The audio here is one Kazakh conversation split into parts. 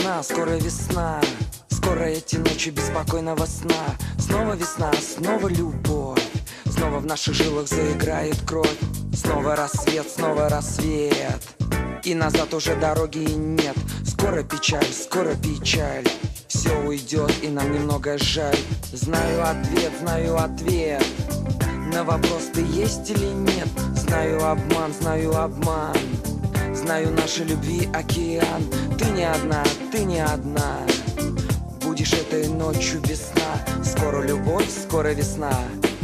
весна, скоро весна. Скоро эти ночи беспокойного сна. Снова весна, снова любовь. Снова в наших жилах заиграет кровь. Снова рассвет. И назад уже дороги нет. Скоро печаль, все уйдет, и нам немного жаль. Знаю ответ на вопрос, ты есть или нет. Знаю обман. Знаю нашей любви океан. Ты не одна. Будешь этой ночью весна. Скоро любовь, скоро весна.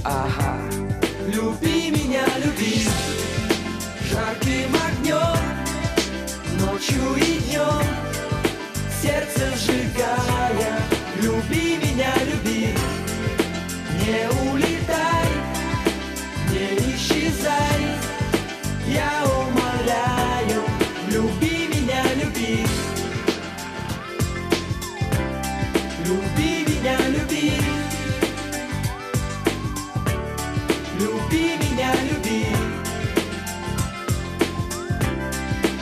Ага. Люби меня, люби жарким огнем, ночью и днем, сердце сжигая. Люби меня, люби, не улетай, не исчезай. Я умоляю, люби меня, люби. Люби меня, люби. Люби меня, люби.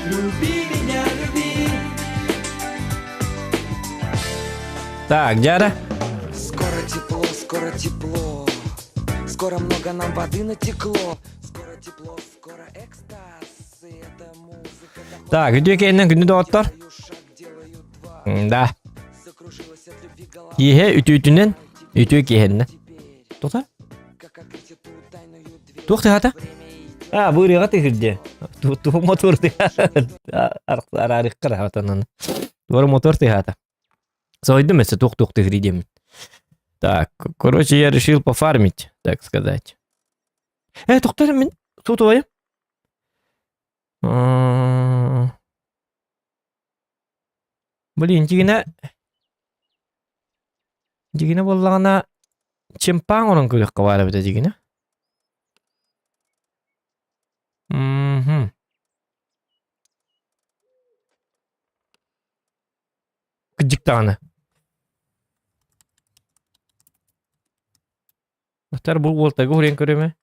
Люби меня, люби. Так, дядя. Скоро тепло. Скоро много нам воды натекло. Скоро тепло, скоро экстаз. И эта музыка доходит. Так, видео кейнен күнү доттор. Делаю шаг, делаю два. Да. Закружилась от любви голова. Кие үтүтүнен үтү киенне. Теперь, Тота? как открыть эту тайную дверь. Тухты хата. Время идет. Бурыга тигирде. Ту мотор ты. Арарык каратанан. Бор мотор ты хата. Сойдем если тух тигридем. Так, короче, я решил пофармить, так сказать. Тоқтар, мен су туайым. Блин, дигина боллағана чемпаң оның көрек қабары біті дигина. Күдіктағаны. Тоқтар, бұл болтағы өрен көреме?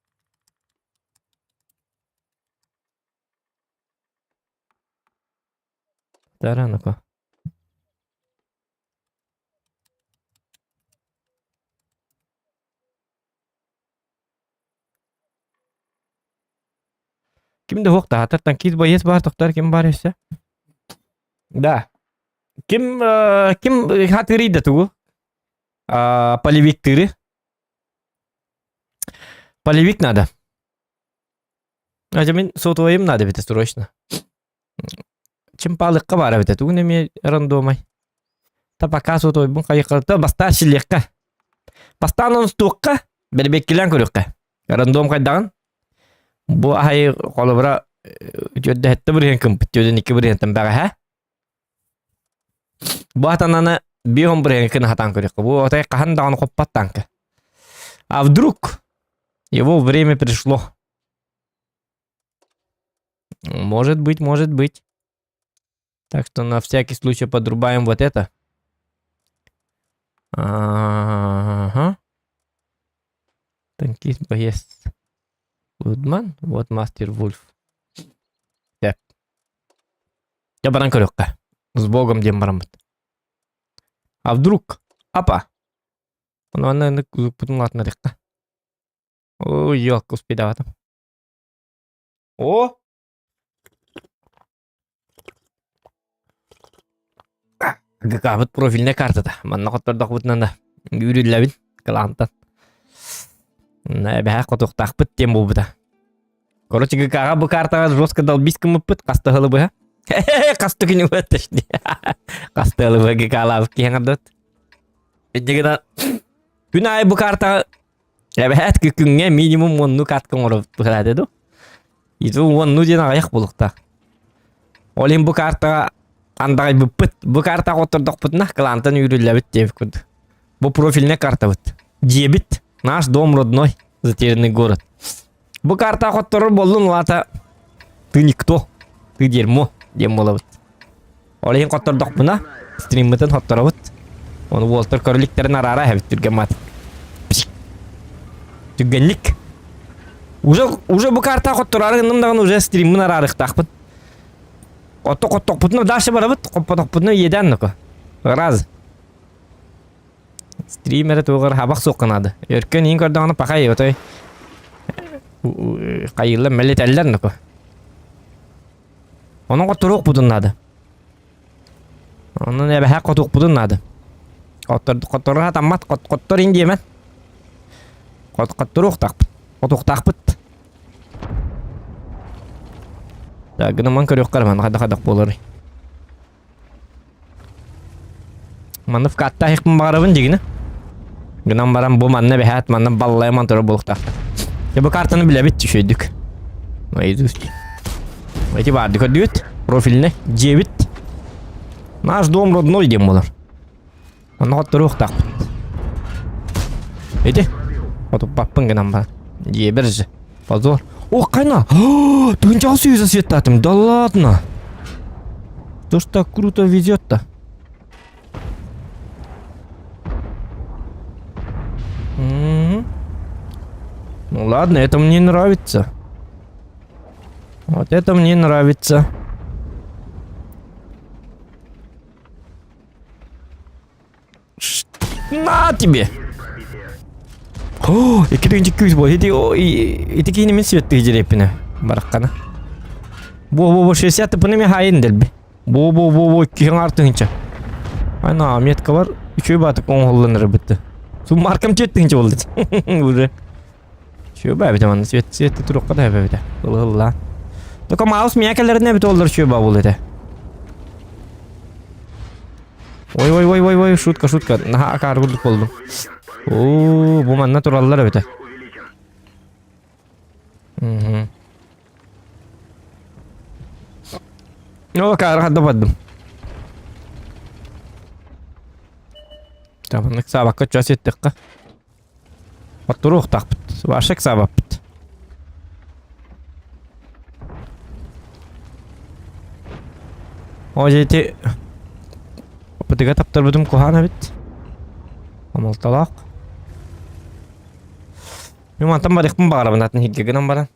Тараныко. Kimde hoqta hatırtan kiz bayes var toqtar kim var ise? Да. Kim hatırıydı tu? Полевик. Полевик надо. Мен сотовоим надо бите срочно. Чемпалыкка бара бите ту неме рандомай. Та пока сотовойбун кайыкта баста шилекка. Бастан стукка бербеккилен көрөккө. Рандом кайдаган. Бу ай колобра жөдө хетте бир компьютерден 2 варианттан бага ха. Бу атананы биом бир хатан көрөккө. Бу атай кахандаган коппаттанка. А вдруг его время пришло. Может быть. Так что на всякий случай подрубаем вот это. Ага. Танкист боец. Гудман, вот мастер Вульф. Так. Я баран корёкка. С богом дем барамбыт. А вдруг? Апа. Он на путнлат на река. Ой, ёлка, успедавата. О! Гакабыт профильная карта-то. Манна коттордок бутнанда. Үрүлләбин кылантан. На бәһә котуктак бит тем булбыта. Короче, гакага бу картага жестко долбискым бит кастыгылы бу. Касты күнү өттүшни. Кастыгылы бу гакалап кеңдет. Эдегена күн ай бу карта бәһәт күнгә минимум 10 каткын орып турады ду. Изу 10 дена аяк булыкта. Олим бу карта андай бу карта коттордок бутна кылантан үрүлләбит деп күд. Бу профильная карта бит. Дебит. Наш дом родной, затерянный город. Бу карта коттору болдун лата. Ты никто. Ты дерьмо. Демоловит. Олим коттордок буна стриммитен котторобут. Он Уолтер Корликтерин арара хабит түргемат. Түгенлик. Уже бу карта котторары нымдаган уже стриммин арарыктакпын. Отто бутна дальше барабыт, коппоток бутна еден нуко. Раз. Стример тугар хабак соққанады. Өркен ең көрдіғаны пақай өтой. Қайылы мәлет әлдер нүкі. Оның қоттыруқ бұдынады. Оның әбәхә қотуқ бұдынады. Қоттыруға таммат, қоттыр ең деймен. Қоттыруқ тақпыт. Қотуқ тақпыт. Гыныман көрек қарман, қадақ болыр. Манны в катта хекмін бағарабын дегіні. Гынан барам бұл манны бәхәт, манны баллай мантыры болықтақты. Бұл картаны біле бітті шөйдік. Эти барды көрдігіт, профиліне, жебіт. Наш дом родной дем болар. Манны қоттыры ұқтақ бұд. Эти, қотып баппын гынан барам. Жебір жы, позор. О, қайна! Түгінчал сүйізі светтатым, да ладно. То, что так круто везет-то. Ну ладно, это мне нравится. Вот это мне нравится. На тебе! О, ikki küs bol. Iti kini min svetти жерепине. Бараккана. Бо 60 пыны мен хайын делби. Бо киң артынча. Ана метка бар. Үчөө батып оңголланыр битти. Су маркам четтинче болду. Уже. Чөбә бит аны светти турукка да бит. Улла. Только маус мякелерне бит олдыр чөбә болду. Ой, шутка. На каргулдук болдум. О, бу манна тураллар бит. О, каргадда бадым. Tamam, sabah kaç ças ettik ka? Oturuq taqbıt. Başak sabah bit. O jeti Opatiga taptar budum kohana bit. Amal talaq. Yumantan barıqpın bağırabın atın higgeginen baran.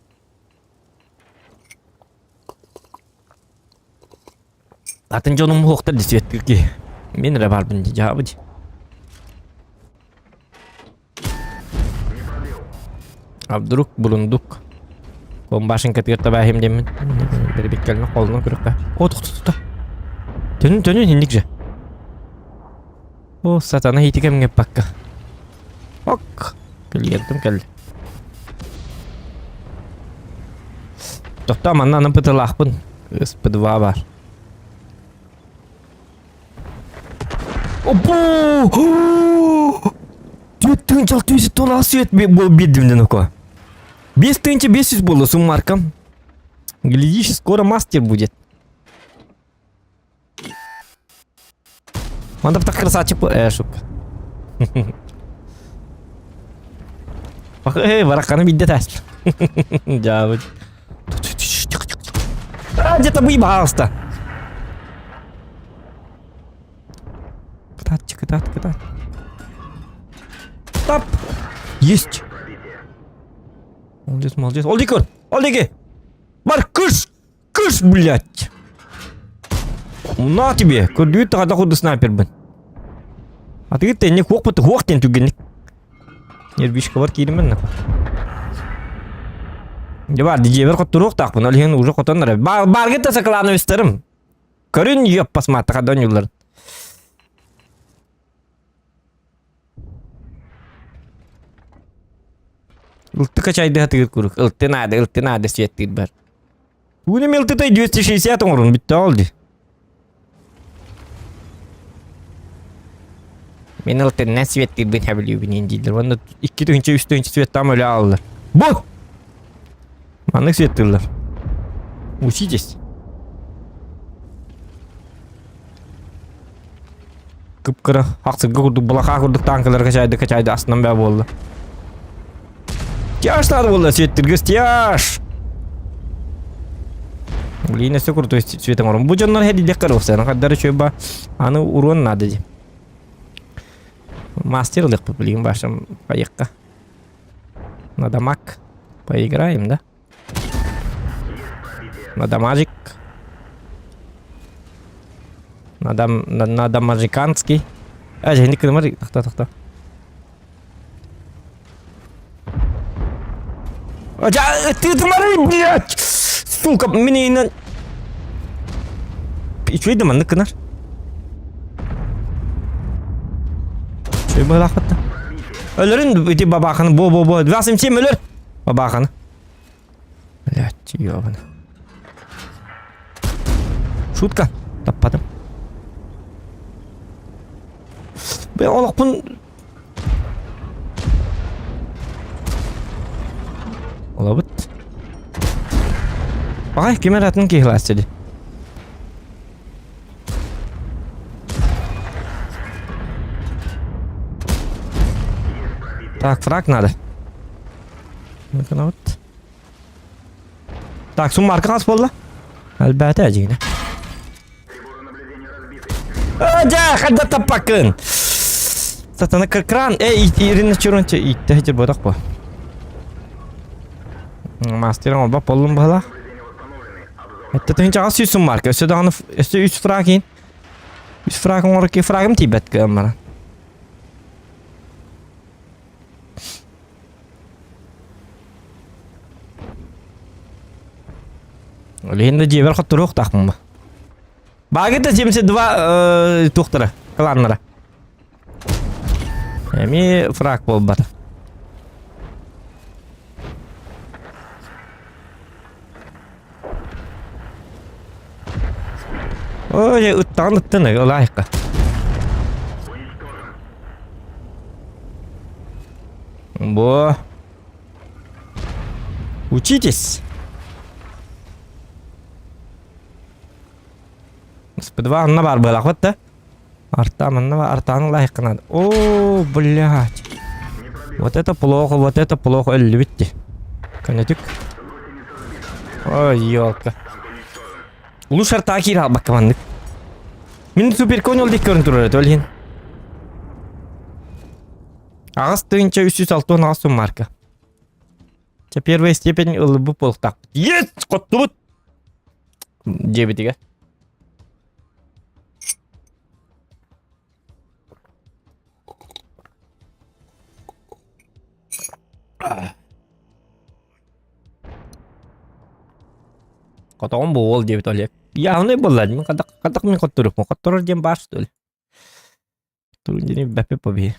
Atın jonum hoqtar disvettir ki. Men rebarbın cevabı. Abduruk bulunduk. Bombasın katıgırta bahim demin. Bir bekkelini koluna kırıkta. O tuttu. Dönün hindikce. O satana hitigem gep bakka. Ok. Geldim. Tohta manna anı pıtılaqpın. Ispıdıva var. Опу! Түйеттің чал түйесі тола свет бедімден око. 5500 было суммарком. Глядишь, скоро мастер будет. Он так красавчик. Шутка. Бараканы бидде тәсіл. Жабыд. Где-то бый бағалыста. Катать. Стоп! Есть! Молодец. Олдики! Бар, кыш, блядь! На тебе! Көрдüğü тағада құды снайпер бін. Атығы тәнне хоқ тен түгенік. Ербишка бар кейдім бін. Бар, дежевер құттыруқ тақпын. Олеген уже құтанлар. Бар кетті сақыланы өстерім. Көрін еп басматты қадан юлар. Ылты качайды хатыгыр курuk. Ылты нады светтир бар. Уным ылтытай 260 орын бітті алды. Мен ылтынан светтир бін хабилеу бінен дейдір. Ванда 2 түйінші 3 түйінші светтам өлі алды. Бұл! Манық светтирлар. Учитесь. Кып-кыры. Ақсырға күрдік, бұлақа күрдік, танкалар качайды астынан бә болды. Тяж надо было светтирге тяж. Блин, все круто светом урон. Будь он на хеде декорался, на кадары чөба, аны урон надо де. Мастер лег блин, башам поехка. На дамаг поиграем, да? На дамажик. Надо американский. Жени кырмар, такта. Ты тымары, блядь! Сука, мне... Ичу едем, анны кынар. Чой бұл ақпытты? Өлірін, өте бабақаны, бо. 27 өлір. Бабақаны. Блядь, ёбаны. Шутка. Таппадым. Бе, олақпын... Ola bit. Ay, kemer atın ki ihlas dedi. Так, фраг надо. Ну-ка, ну вот. Так, суммарка нас болды. Әлбәті әжігіне. Да, қада таппақын. Сатана кран. Ирина чурынча итті хетер бодақ бұл. Мастером olba polum bala. Hatta tın çağız süsün marka. Üstü dağını üstü 3 fragin. 3 fragin oraki fragim tibet kamera. Lehinde cebel xatırıq taxmı. Bagıda 72 tuxtara klanlara. Emi frag bol bata. Ой, ұттан лайыққа. Бо. Учитесь. Спидва анна бар был охотта. Артаманна бар, артаны лайыққа надо. О, блядь. Вот это плохо, любите. Конетик. Ой, ёлка. Улус арта кир албак командык. Мен супер конол дик көрүнүп турат өлген. Агас тыгынча 306 агас сум марка. Че первая степень ылбы полктак. Yes, коттубут. Жебитиге. Котогон бол жебит олек. Яғынай болады, мен қадақ мен қоттырып, қоттырыр дем бар что ли. Тұрын дене бәпе побе.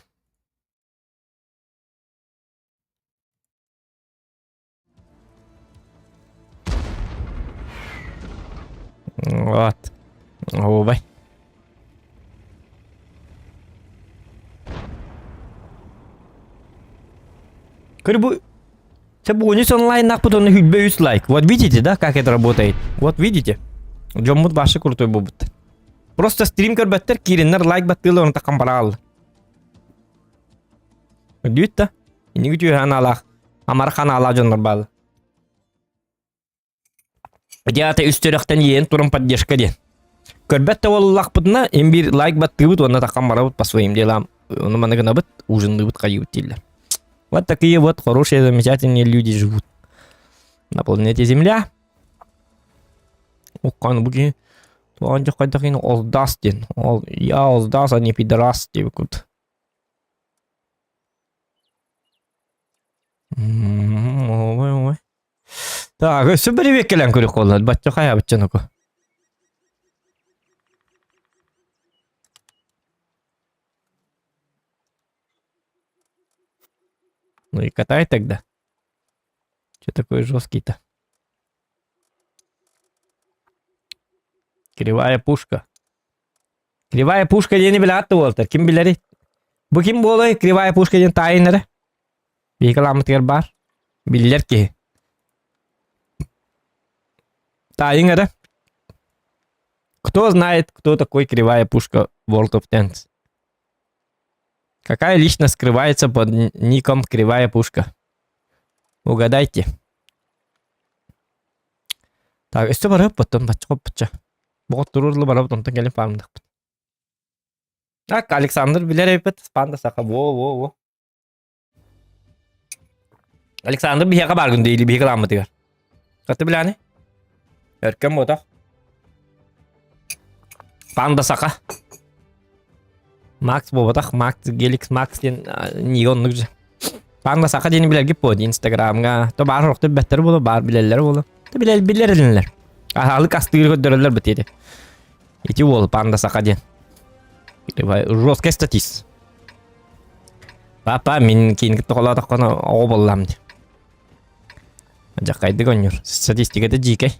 Вот. Обай. Короче, Bonus онлайн нахпутон хюбе лайк. Вот видите, да, как это работает? Вот видите? Джоммут башы крутой бобыт. Просто стрим көрбәттер, киреннер лайк баттылы оны таққан барал. Дүйт та? Инеги түйе ханалақ. Амар ханала жондар балы. Диата үстеректен ең турын поддержка ден. Көрбәтті ол лақпытына, ен бір лайк баттылы оны таққан барабыт по своим делам. Оны манығына бұт, ужынды бұт қайы өттелі. Вот такие вот хорошие, замечательные люди живут на планете Земля. Окан буги, то он же хоть такие олдастин, я олдас, а не пидорас, вот. Ой. Так, все привет, келен курик олд, бачча хая баччаноку. Ну и катай тогда. Че такой жесткий-то? Кривая пушка. Кривая пушка дені білатты Уолтер. Кім білері? Бұ кім болы? Кривая пушка ден тайыныры? Бейкаламытыр бар. Білдер ки. Тайыныры. Кто знает, кто такой кривая пушка World of Tanks? Какая личность скрывается под ником Кривая Пушка? Угадайте. Так, если барып, потом бачка. Вот турурлы барып, потом гелем фармдык. Так, Александр билер спанда сака. Во. Александр бияга баргын дейли, бияга ламы тигер. Каты билани? Эркем бота. Panda Saka. Max bobatak, Max Gelix Max den niyonluk. Panda Saka deni biler gip bodi Instagramga. To bar rokta better bolu, bar bileller bolu. To bileller. Ahalık astırı gönderiler bitedi. İti bol Panda Saka den. Roska statis. Papa min kin tola da kono obollam. Aja kaydı gönür. Statistikada jike.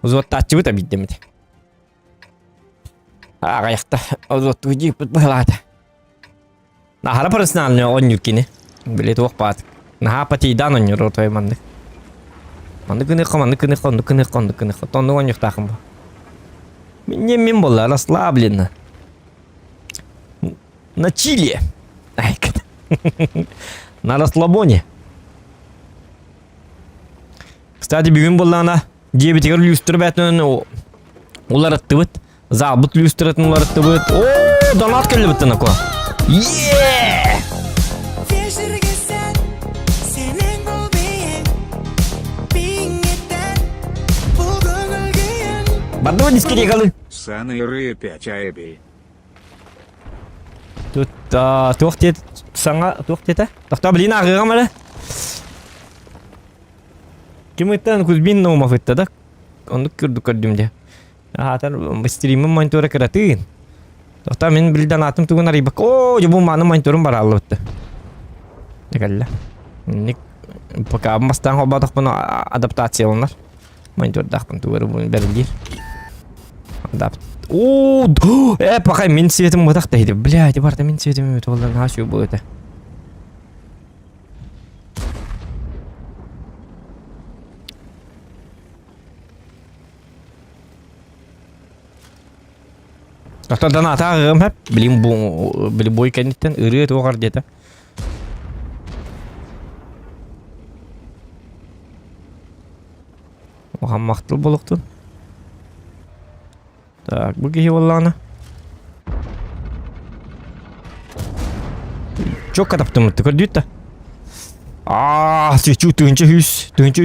Uzot taçı bu tabi demedi. Ayakta uzot tuji balada. Nah hala personalnya onyor kini. Beli tuh pat. Nah pati dan onyor rotoy mandik. Mandik kene. Tondu onyor takım bu. Min bolla расслабленно. На чили. Ай, на расслабоне. Кстати, бүгін боллана дебетігер люстр бәтін олар атты бұд. Забыт люстр атын олар атты бұд. Ооо, донат келі бұттын ако. Еее! Барды ба дискере қалы? Саны ұры 5 айбей. Тут, туқ деді, саңа туқ деді. Тоқта білейін ағыға мәрі. Кем ыттан Кузьмин Наумов ытты да. Оны көрдімде. Атар стримім монитора кіратыын. Тоқта мен білден атым туғын арайбақ. О, бұл маны мониторым бар алып өтті. Декәлі. Пока мастан қолбадық бұны адаптацияланар. Монитор дақпын туғыры бұны бәрілдер. Ооо, пока мен светім бұдақ дейді. Блядь, барда мен светім өті оларын ашу бұл өті. Тоқтардан ата ағығым әп, білім бой кәнеттен үрі өті оғар деді. Оған мақтыл болуқтын. Так, bu gehi vallana. Çok kataptım mı? Tıkır da. Свечу тынча hüs. Тынча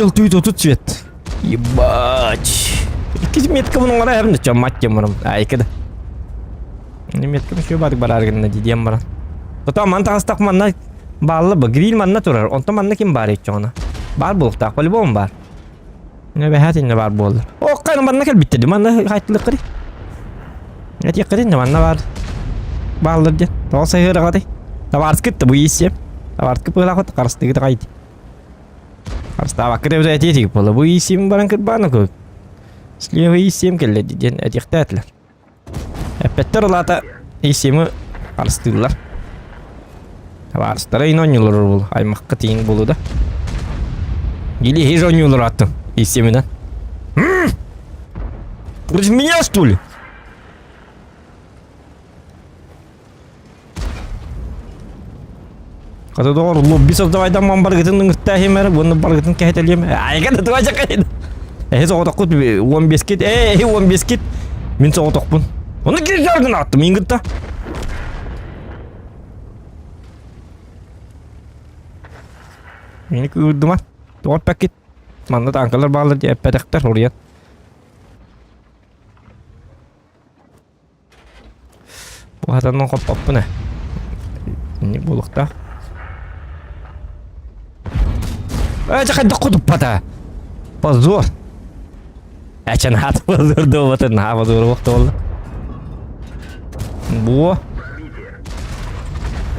630 цвет. Ебать. 2 метка bunun var hem de çamat yamarım. Aykıda. Ne metka bir şey badık barar gönne diyeyim bana. Tota mantar astak manna bağlı bu. Grill manna turar. Onta manna kim bari çoğuna. Bar bulukta. Koli bom bar. Ne behatin ne var bollar. O kanım bana kel bitti. Manna haytlık kırı. Ne diye kırı ne manna var. Bağlı diye. Tamam sayı hadi. Tamam sıkıntı bu işim. Tamam sıkıntı bu lakot karıştı git kaydı. Karıştı bak kırı uzay diye ki bu işim bana kır bana koy. Слева işim kelli diye ediktatlar. Petter olata işimi karıştırdılar. Tamam sıra inanıyorlar bul. Ay makkatin bulu da. Gili hiç oynuyorlar attım. İstemeden. Против меня, что ли? Когда doğru lobby создавайдан ман баргытын тахимер, bunu баргытын кәһетелем. Ай, когда ты вача кайды. Соғы тоқпын 15 кет. 15 кет. Мен соғы тоқпын. Оны кері жарғын аттым, ингітті. Мені көрді ма? Тоғат пәкет. Манда танкалар bağlar diye pedekler oraya. Bu adamdan kopap bu ne? Ne bulukta? Jangan deket pada. Позор. Açan hat позор da vatan ha позор vakti oldu. Bu.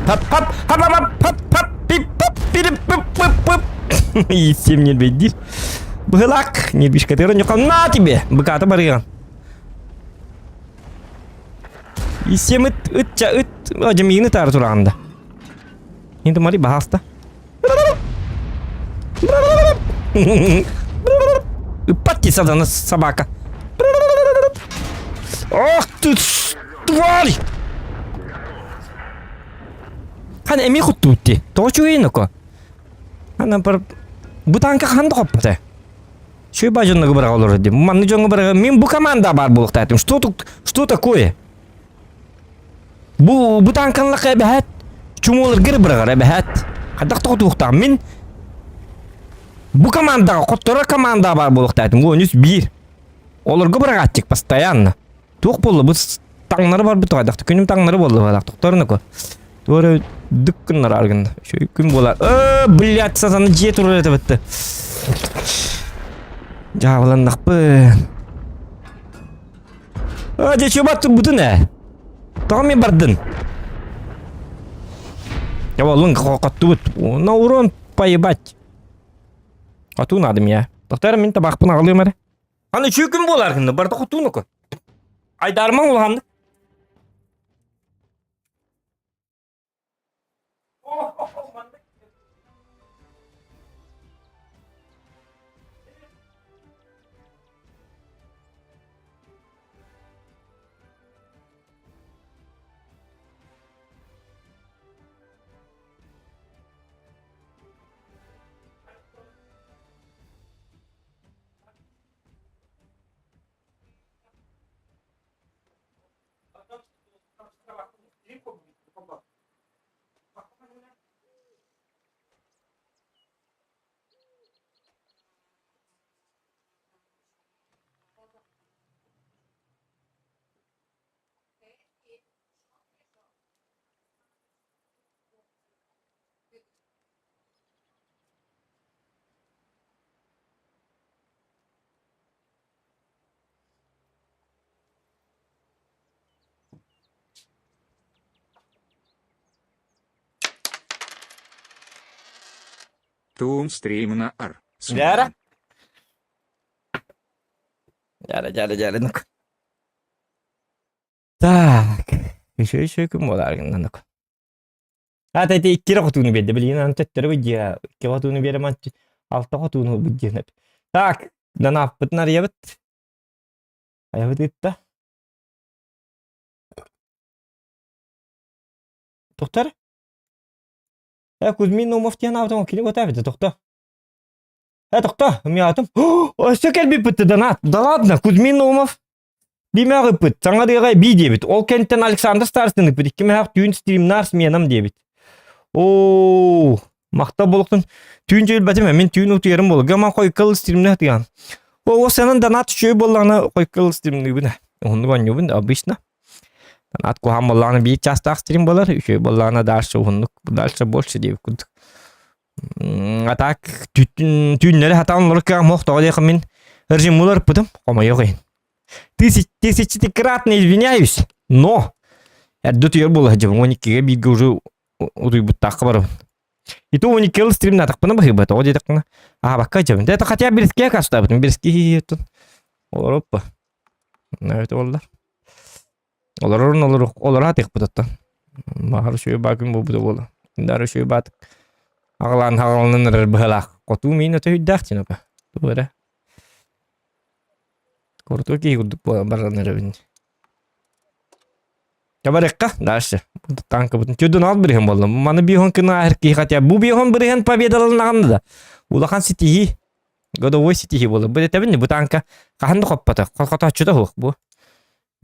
Hap hap hap hap hap hap pip pip pip pip pip. Всем не бедишь. Былак, не бишь, который не на тебе. Быката барыган. И всем Джамины Тартуранда. Ini mari bahas ta. Пати садана собака. Ах ты тварь! Hani emi kuttutti. Toçu yinoko. Ana par butanka handa kopate. Şu bajınna gıbıra olur dedi. Manlı jonga bıra men bu komanda бар bulukta ettim. Что такое? Bu butankanla kebehet. Çumulur gır bıra kebehet. Kadak toğutukta men bu komanda kotora komanda бар bulukta ettim. Bu 1. Оларга бирагатчик постоянно. Тух болду бу таңнары бар бит гайдакты күнүм таңнары болду гайдак тукторуну ко. Тура дыккыннар аргын. Şu күн болар. Блядь, сазаны же тура это битти. Жабыландакпы. Же чөбат буту не? Тагы мен бардын. Я волын катту бут. На урон поебать. Ату надым я. Доктор мен табакпын алыйм аре. Аны чөкүн болар кында барда кутуну ко. Айдарман улганды. Тун стрим на ар. Яра. Яра, ну-ка. Так. Еще кім болар кында ну-ка. Ата те иккері құтуыны берді. Білген аны төттері бұдия. Икке құтуыны беремін. Алта құтуыны бұдия. Так. Дана аппытын ария бұд. Ая бұд етті. Тоқтар? Кузьмин Наумов тиян автом келіп өтәбеді, тоқта. Тоқта, мен атым. Сөкел біп бітті, Донат. Да ладно, Кузьмин Наумов. Бимәғып біт, саңа дейғай бей дебіт. Ол кенттен Александр Старстынық біт. Кеме хақ түйін стримнар сменам дебіт. Ооо, мақта болықтың түйін жел бәтіме, мен түйін ұтыерім болы. Гаман қойқыл стримнақ дейған. О, сенің Донат үшөй болағына қойқыл стримнық біне. Онды ғаню бінде, обычно. Донат кухам болағына бейт частақ стрим болар. Үшөй болағына дальше ұғынық. Дальше больше деп күдік. А так, түйінлері хатан лұрыққа моқтаға дейқім мен режим олар бұдым. Қома еғайын. Тысячекратно извиняюсь, но это түйер болы жабын. 12-ге бейгі уже ұдый бұттақы барабын. И то 12-ге стрим натақпына бұхи бұты. О дейдіқына. Баққа жабын. Это хотя береске қашта бұтын. Береске етін. Олар оппа. Нәуеті олар. Олар атық бұтаттан. Мағар шөй бақын бұл бұты болы. Дары шөй батық. Ағыланын ұрыр бұғылақ. Қоту мейін өті үйдіғ тен өпі. Бұғыры. Қорты өкей күрдік барған ұрыбын. Жабарыққа, дальше. Танка бұтын. Түйдің ал бірген болды. Маны бейхон күні әркі қатя. Бұл бейхон бірген победалын ағанды да. Улақан сетихи. Годовой сетихи болды. Бұл етебін бұл танка қағанды қоппаты. Қолқата чүді хуқ бұл.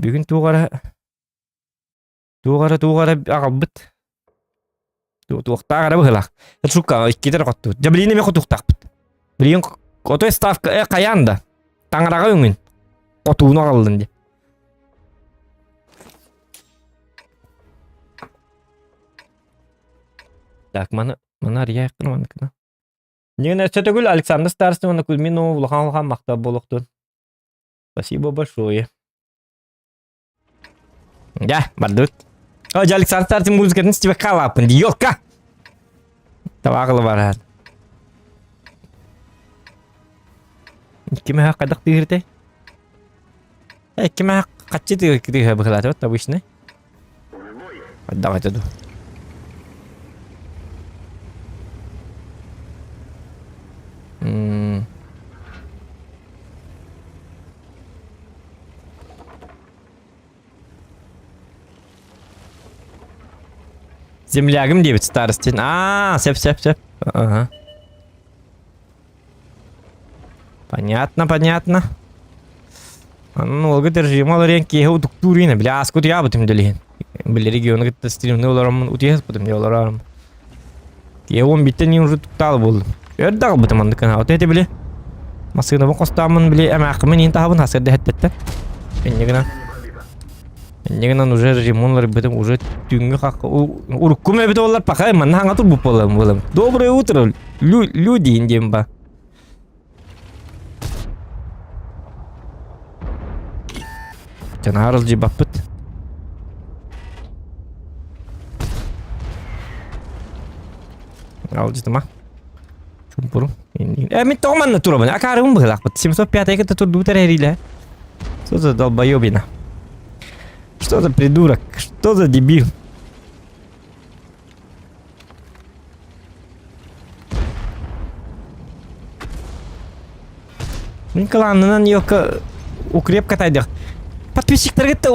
Бүгін туғары ағал бұт. Туғта ағара бұғылақ. Шуққа иккетер қотту. Жабіліне ме құтуқтақ бұт. Білген қотой ставка қаянда. Таңыраға өңін. Қотуыны ағалдың де. Так, маны ария яқтыр маны күні. Неген әсет өкіл Александр Старстың оны Кузьмин ұлған мақта болуқтың. Спасибо большое. Я, бардут. Ой, Александр Старстың музыкатын стебе қалапын. Йоқа! Тавағылы бар әд. Кеме хақ қадақ дегірді? Кеме хақ қатшы дегірді бұғылады өт, обычный. Давай тұду. Землягым дебет старостин. Сеп. Ага. Понятно. Ну, олга держи, мало ренки, я у туктурина, бля, скут я бутым делин. Бля, регион, это стримный уларам, утес бутым деларам. Я он битте не уже туктал был. Я дал бутым андыкана, вот это, бля. Masığına kostamın bile emeğimin intihabın hasırda hettetten. Enneğinden уже ремонтлар бітім, уже түнгі қақы. Уруккуме біті олар пақай, манна хаңа тұр бұп болам. Доброе утро, люди индем ба. Жана арыл жибап біт. Ал житыма. Чумпуру. Мен тоғманна тұрабын, акарығым бұғылақ біт. 705 кіті тұрды ұтар әрилі. Что за долбоебина? Что за придурок? Что за дебил? Кланынан yok укреп катайдык. Подписчиктарга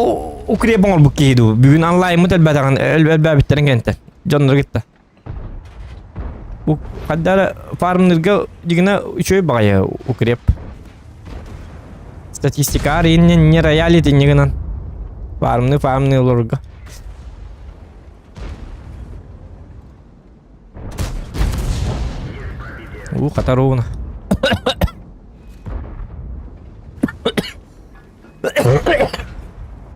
укреп оңол бук кейду. Бүгүн онлайн мөтөлбәтәгән әлбәбиттерен кенте. Жоннор гитте. Бу каддар фармнырга дигене үчөй багая укреп. Статистика арыйын не роялити негенен. Фармны лорга. Катаруна.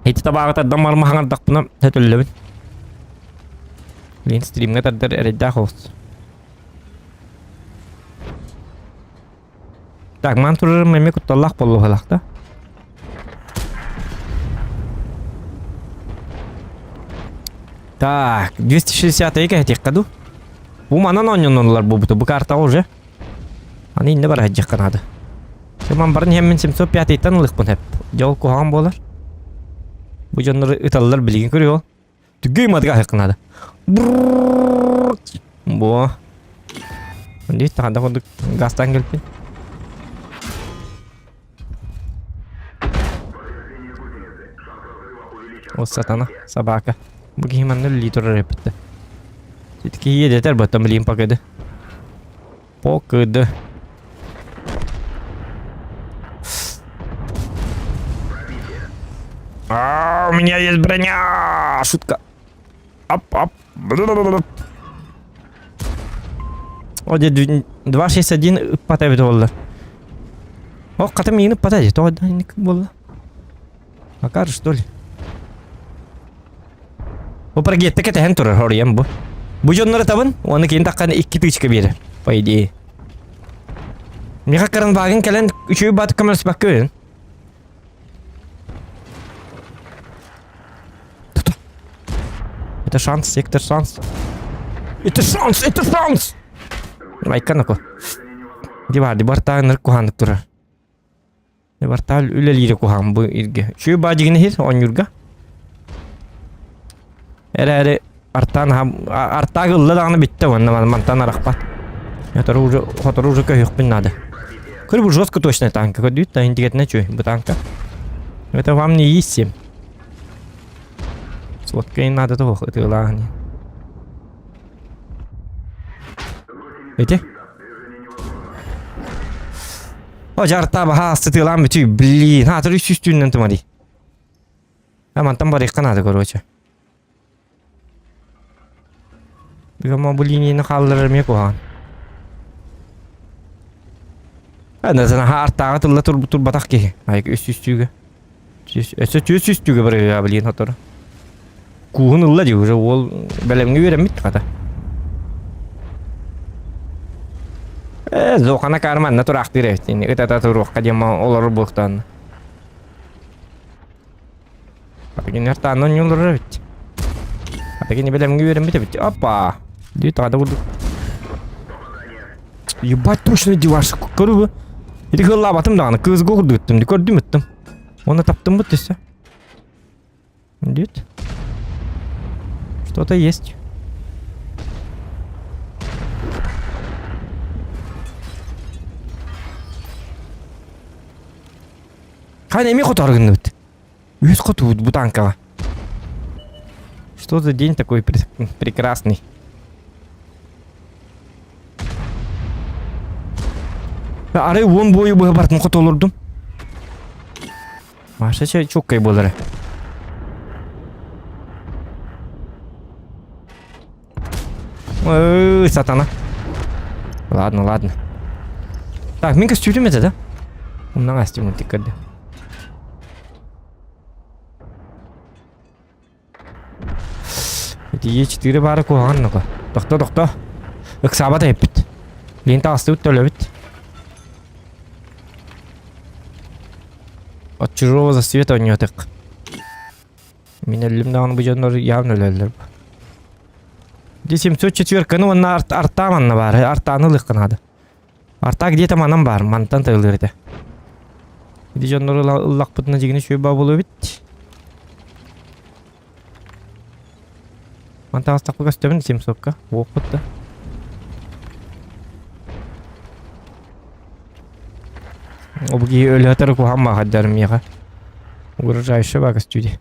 Эти табагата дамар махаңардак буна төтөллөбүн. Лин стримге таддар эредда хост. Так, ман турыр меме кутталлах болу халакта. Так, 260 этих году. Bu mana oynuyorlar bu karta уже. Hani indi bara hacı kanadı. Tamam barın hemen 705'ten ılık bunu hep. Jol kuhan bolar. Bu canları ıtallar bilgin görüyor. Tügüy madıga hakkanadı. Bu. Şimdi tahanda konduk gastan gelpin. O satana sabaka. Bu gihimanlı litre repette. Ki yeter batım bileyim pakede. Pakede. У меня есть броня! Шутка. Ап. Оде 261 патабит oldu. О, катым еңіп патады. Тоғда еңіп болды. Акар, что ли? О, прогетті кетен тұрыр орыям бұл. Бұл жонлары табын, оны кейін таққан 2 тычка берер, по идее. Меха қарын бағын кәлін 3-й баты көмірс бақ көрін. Это шанс, сектор шанс. Это шанс! Майкан ако. Дебар тағыныр кухандық тұрар. Дебар тағыл үлелері кухан бұл ирге. 3-й бадығыны хер, 10 юрға. Әрі арттағы ұлы дағыны бітті онна мантан арақпат. Ятары уже көйік бін нады. Көрі бұл жестко точно танка. Көрдүйт та индикетіне чөй бұл танка. Это вам не есть. Сводка и надо того, это лагни. Эти? О, жарта баха стытылан бітүй, блин. Хатыр үстүннен тымади. Мантан барыққа нады, короче. Бігама бұл линейні қалдырыр мек оған. Әнәзіна арттағы тылла тұр батақ кеге. Айк үстүге. Үстүге бірге білейін отыр. Куғын ұлла де уже ол бәлемге беремейді қата. Зоқана қарманна тұрақ директ. Үтәті тұруққа дема олары бұқтан. Атыген артағынан олары бітті. Атыген бәлемге беремейді бітті. Опа! Дей тағада ұрдық. Ебать, точно деваш. Көрі бі? Еті ғылла батым дағаны көзгі құрды өттім. Көрдім өттім. Оны таптым бұт десе. Дет. Что-то есть. Қайна еме құт арғынды өтті. Өз құт бұ танкаға. Что за день такой прекрасный. Ары он бойы бұға бартын құт олырдым. Машача чоккай болары. Ой, сатана. Ладно. Так, мен костюм это, да? Ondan açtım bunu dikkatli. Diye çitiri bari koğan noko. Doktor. Iksaba da hep bit. Linta astı bit öyle bit. Açırı za свет oynuyor tek. Min elimde onu bu canlar явно ölerler. Десем все четверка, ну на арта манна бар, артаны лыкканады. Арта где-то манам бар, мантан тылдырды. Иди жаннары ыллак бутна жигини шөба болу бит. Манта астак костюмын 700-ка, опытта. Обги өлі атары кухамма хаддарым яға. Угрожающий бага стюди.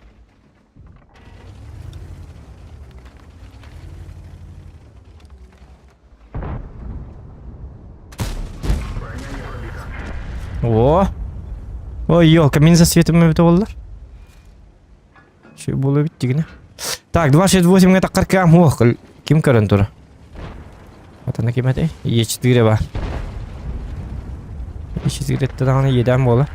О! Ой, ёлка, мен засветим это болдыр. Что было бит дегене. Так, 268-га таққар кам. Ох, ким көрін тұры? Атана кем әді? Е4 бар. Е4-ті дағаны еден болы.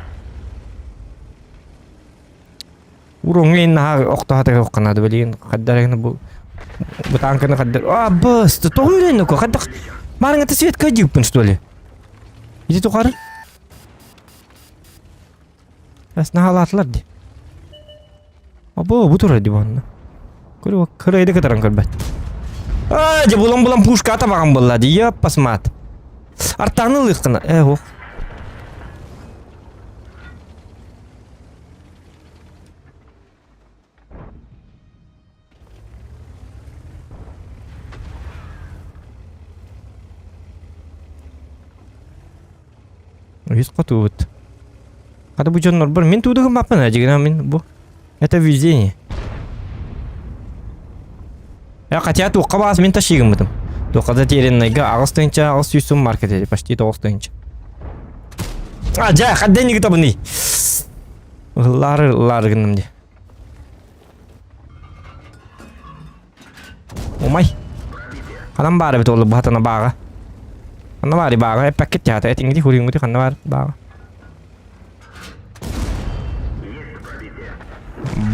Уроңы енді оқты хатыға оққанады білеген. Қаддарығыны бұл танканы қаддар. А, басты, тоғым өлейін өкі. Қаддақ марың әті светка дегіппін, что ли? Иди тұқары? Әсіна халатылар де. Або, бұ тұрады бұғанына. Көрі бақ, көрейді кітаран көрбәт. Же бұлан пушка атамаған болады. Еп, посмат. Арттағыны лыққына. Оқ. Ес қоту бұд. Қады бұ жонлар бір. Мен тудығым бапын әжігіна мен бұ. Это везение. Хотя туққа бағасы мен ташигім бұдым. Туққада тереннайға ағыз түйінча, ағыз сүйсім маркет еді. Почти 9 түйінча. Жа, қадден неге табын дей. Лары гінім де. Омай. Қанам бары біт олы бұхатына баға. Қанна бары баға. Пәкет жағата. Әтіңгі де, хурин ғыды қанна бары баға.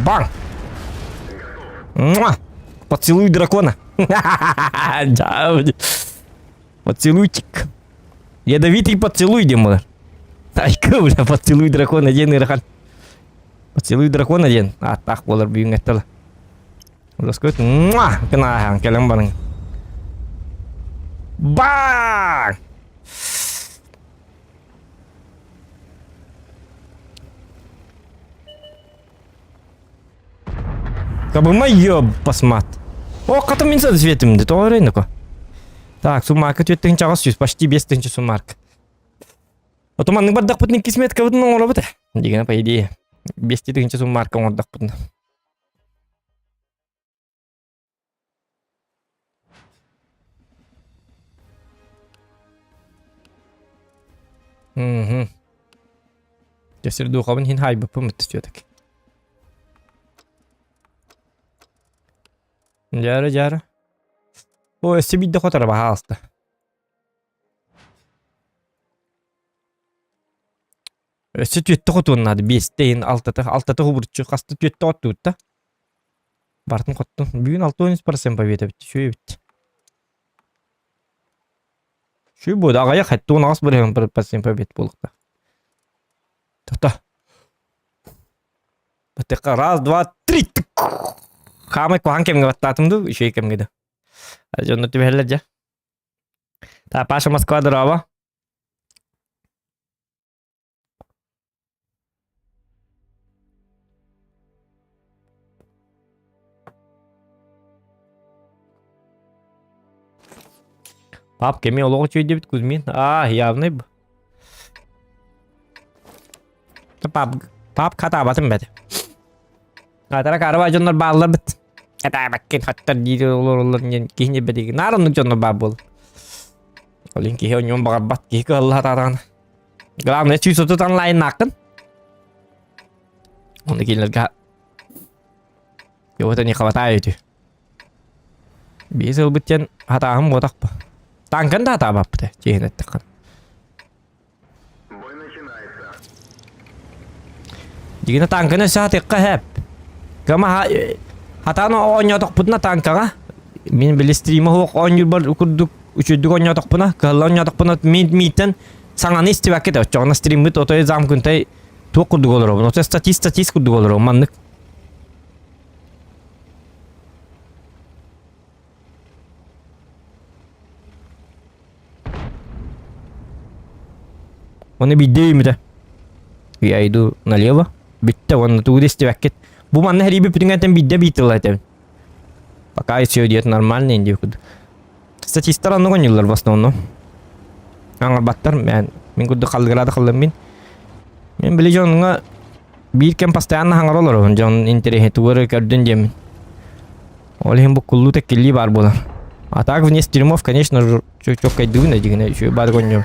Бан! Муа! Поцелуй дракона. Поцелуйчик. Ядовитый поцелуй, Димон. Айка, бля, поцелуй дракона ден Ирахан. Поцелуй дракона ден. А, так, болар бүйін әттілі. Раскөт. Муа! Кына ағаң, кәлім барың. Бан! Кабыма ёб посмат. О, қатым мен сады светімді, тоғыр ко. Так, суммарка төттігінші ағыз сүйіз, почти 5-тінші суммарка. Отоманның бардақ бұтының кесметка бұтының оңыра бұты. Дегені по идее. 5-тінші суммарка оңырдақ бұтының. Тесір дұқабын хин хай бұпы мұтты сөйтік. Жары. О, өсі бейді қотары баға алысты. Өсі түйетті қотуынады. 5-тейін 6-ты ғубыртшы қасты түйетті қотты ұтты. Бартын қоттың. Бүгін 6-13% победа бітті. Шөй бітті. Шөй болды. Ағая қайтты 10% победа болықты. Тоқта. Бәттіққа. Раз, два, три. Қамай қоған кемге баттатымды, үшей кемгеді. Жонды түбі әлі жа. Та, Паша Москва дұрава. Пап, кеме олығы чөйде біт күзмен. Явный бұ. Пап, қата батым бәді. Атара карва жоннор баалар бит. Ата баккен хаттар дири олор кейне бедеги. Нарынның жоннор баа бол. Олин кейе оньон бага бат кейе Аллах татаган. Главное чүй соту онлайн нақын. Оны кейлерге Йота не хватает. Бесел биттен хатагым бодақ ба. Танкын да хата бапты. Чейін әттіққан. Бой начинается. Digina tankını saat ekka hep. Kama hatana oynadık buna tankaga. Min bile stream'e hok 10 yıl bar kurduk. Üçüdük oynadık buna. Kallan oynadık buna mitten sana istivak ediyor. Çoğuna stream'e otoya zam kuntay çok kurduk olur. Otoya statist kurduk olur. Manlık. Он біддей міде. Я йду наліво. Бітте, вон туди векет. Бу манна хрібі пітінгатен бідде бітілайтен. Пока все идет нормально инди куд. Статистикалар ну гонюлар в основном. Аңар баттар мен куд калгырады кылдым мен. Мен биле жонуңа бир кем постоянно хаңар олор. Жон интерес тугары көрдүн жемин. Олем бу куллу текили бар болар. А так вне стримов, конечно, чок кайдуна дигне еще бар гоню.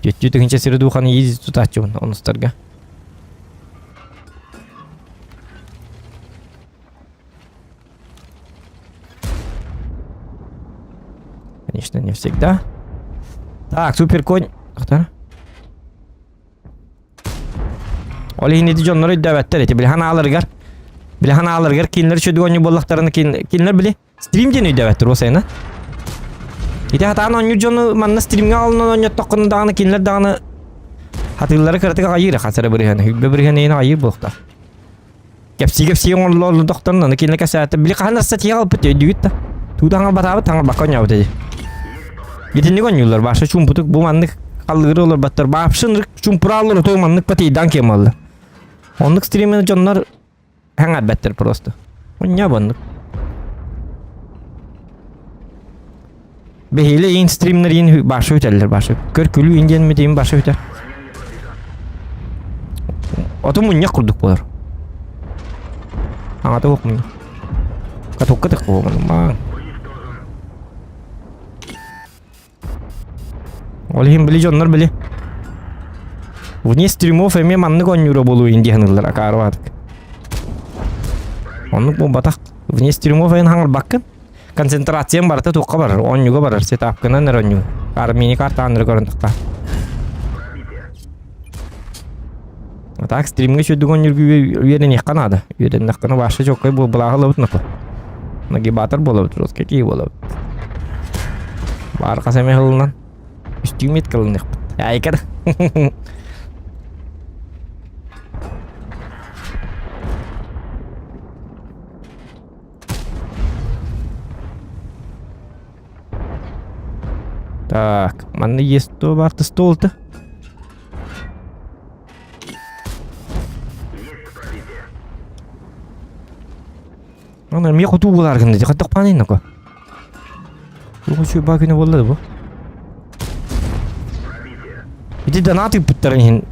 Жетти тегенче сиреду ханы ездит тутачу онустарга. Конечно, не всегда. Так, супер конь. Кто? Оли не дижон норой даваттар эти билхан алыргар. Билхан алыргар кинлер чөдгөнү боллактарын кинлер биле. Стрим дени даваттар осайна. Ити хатаны оню жону манна стримге алынын оню токкunu даганы кинлер даганы хатыллары кыртыга айыр хасара бирген. Хүббе бирген эне айыр болуктар. Кепси оңлолу докторнан кинлер касаты биле кана статья алып бүтөйдүт да. Тудаңа батабы таңа баконя бүтөйдү. Gidin gonyullar başa çumputuk bu manlık kaldırır olur battır. Bapşın çumpuralır otoy manlık patıydan kemalı. Onluk streamini jonlar hangar battır prosto. Onya banlık. Behile in streamler in başa öterler başa. Körkülü indiyen mi diyeyim başa öter. Oto munya kurduk bular. Hanga da okmuyor. Katok katak bu manlık. Олим били жоннор били. Вне стримов эме манны гонюра болуу индиянылар акарвадык. Онну бу батак вне стримов эн хаңыр баккын. Концентрациям барта тукка барар, онюга барар, сетапкына нероню. Армини картаныр көрөндүкка. Так стримге чөдү гонюргу үйерен якканады. Үйерен якканы башы жоккой бу булагылыбыт ныкы. Нагибатор болобут, роскеки болобут. Бар касеме хылынан. Üstümет kılınık. Ya ikar. Так, mana есть то варта стол-то. Ana mi kutu bular gende. Katak panin nako. Bu şu bakine bolladı bu. Иди донаты путтарын.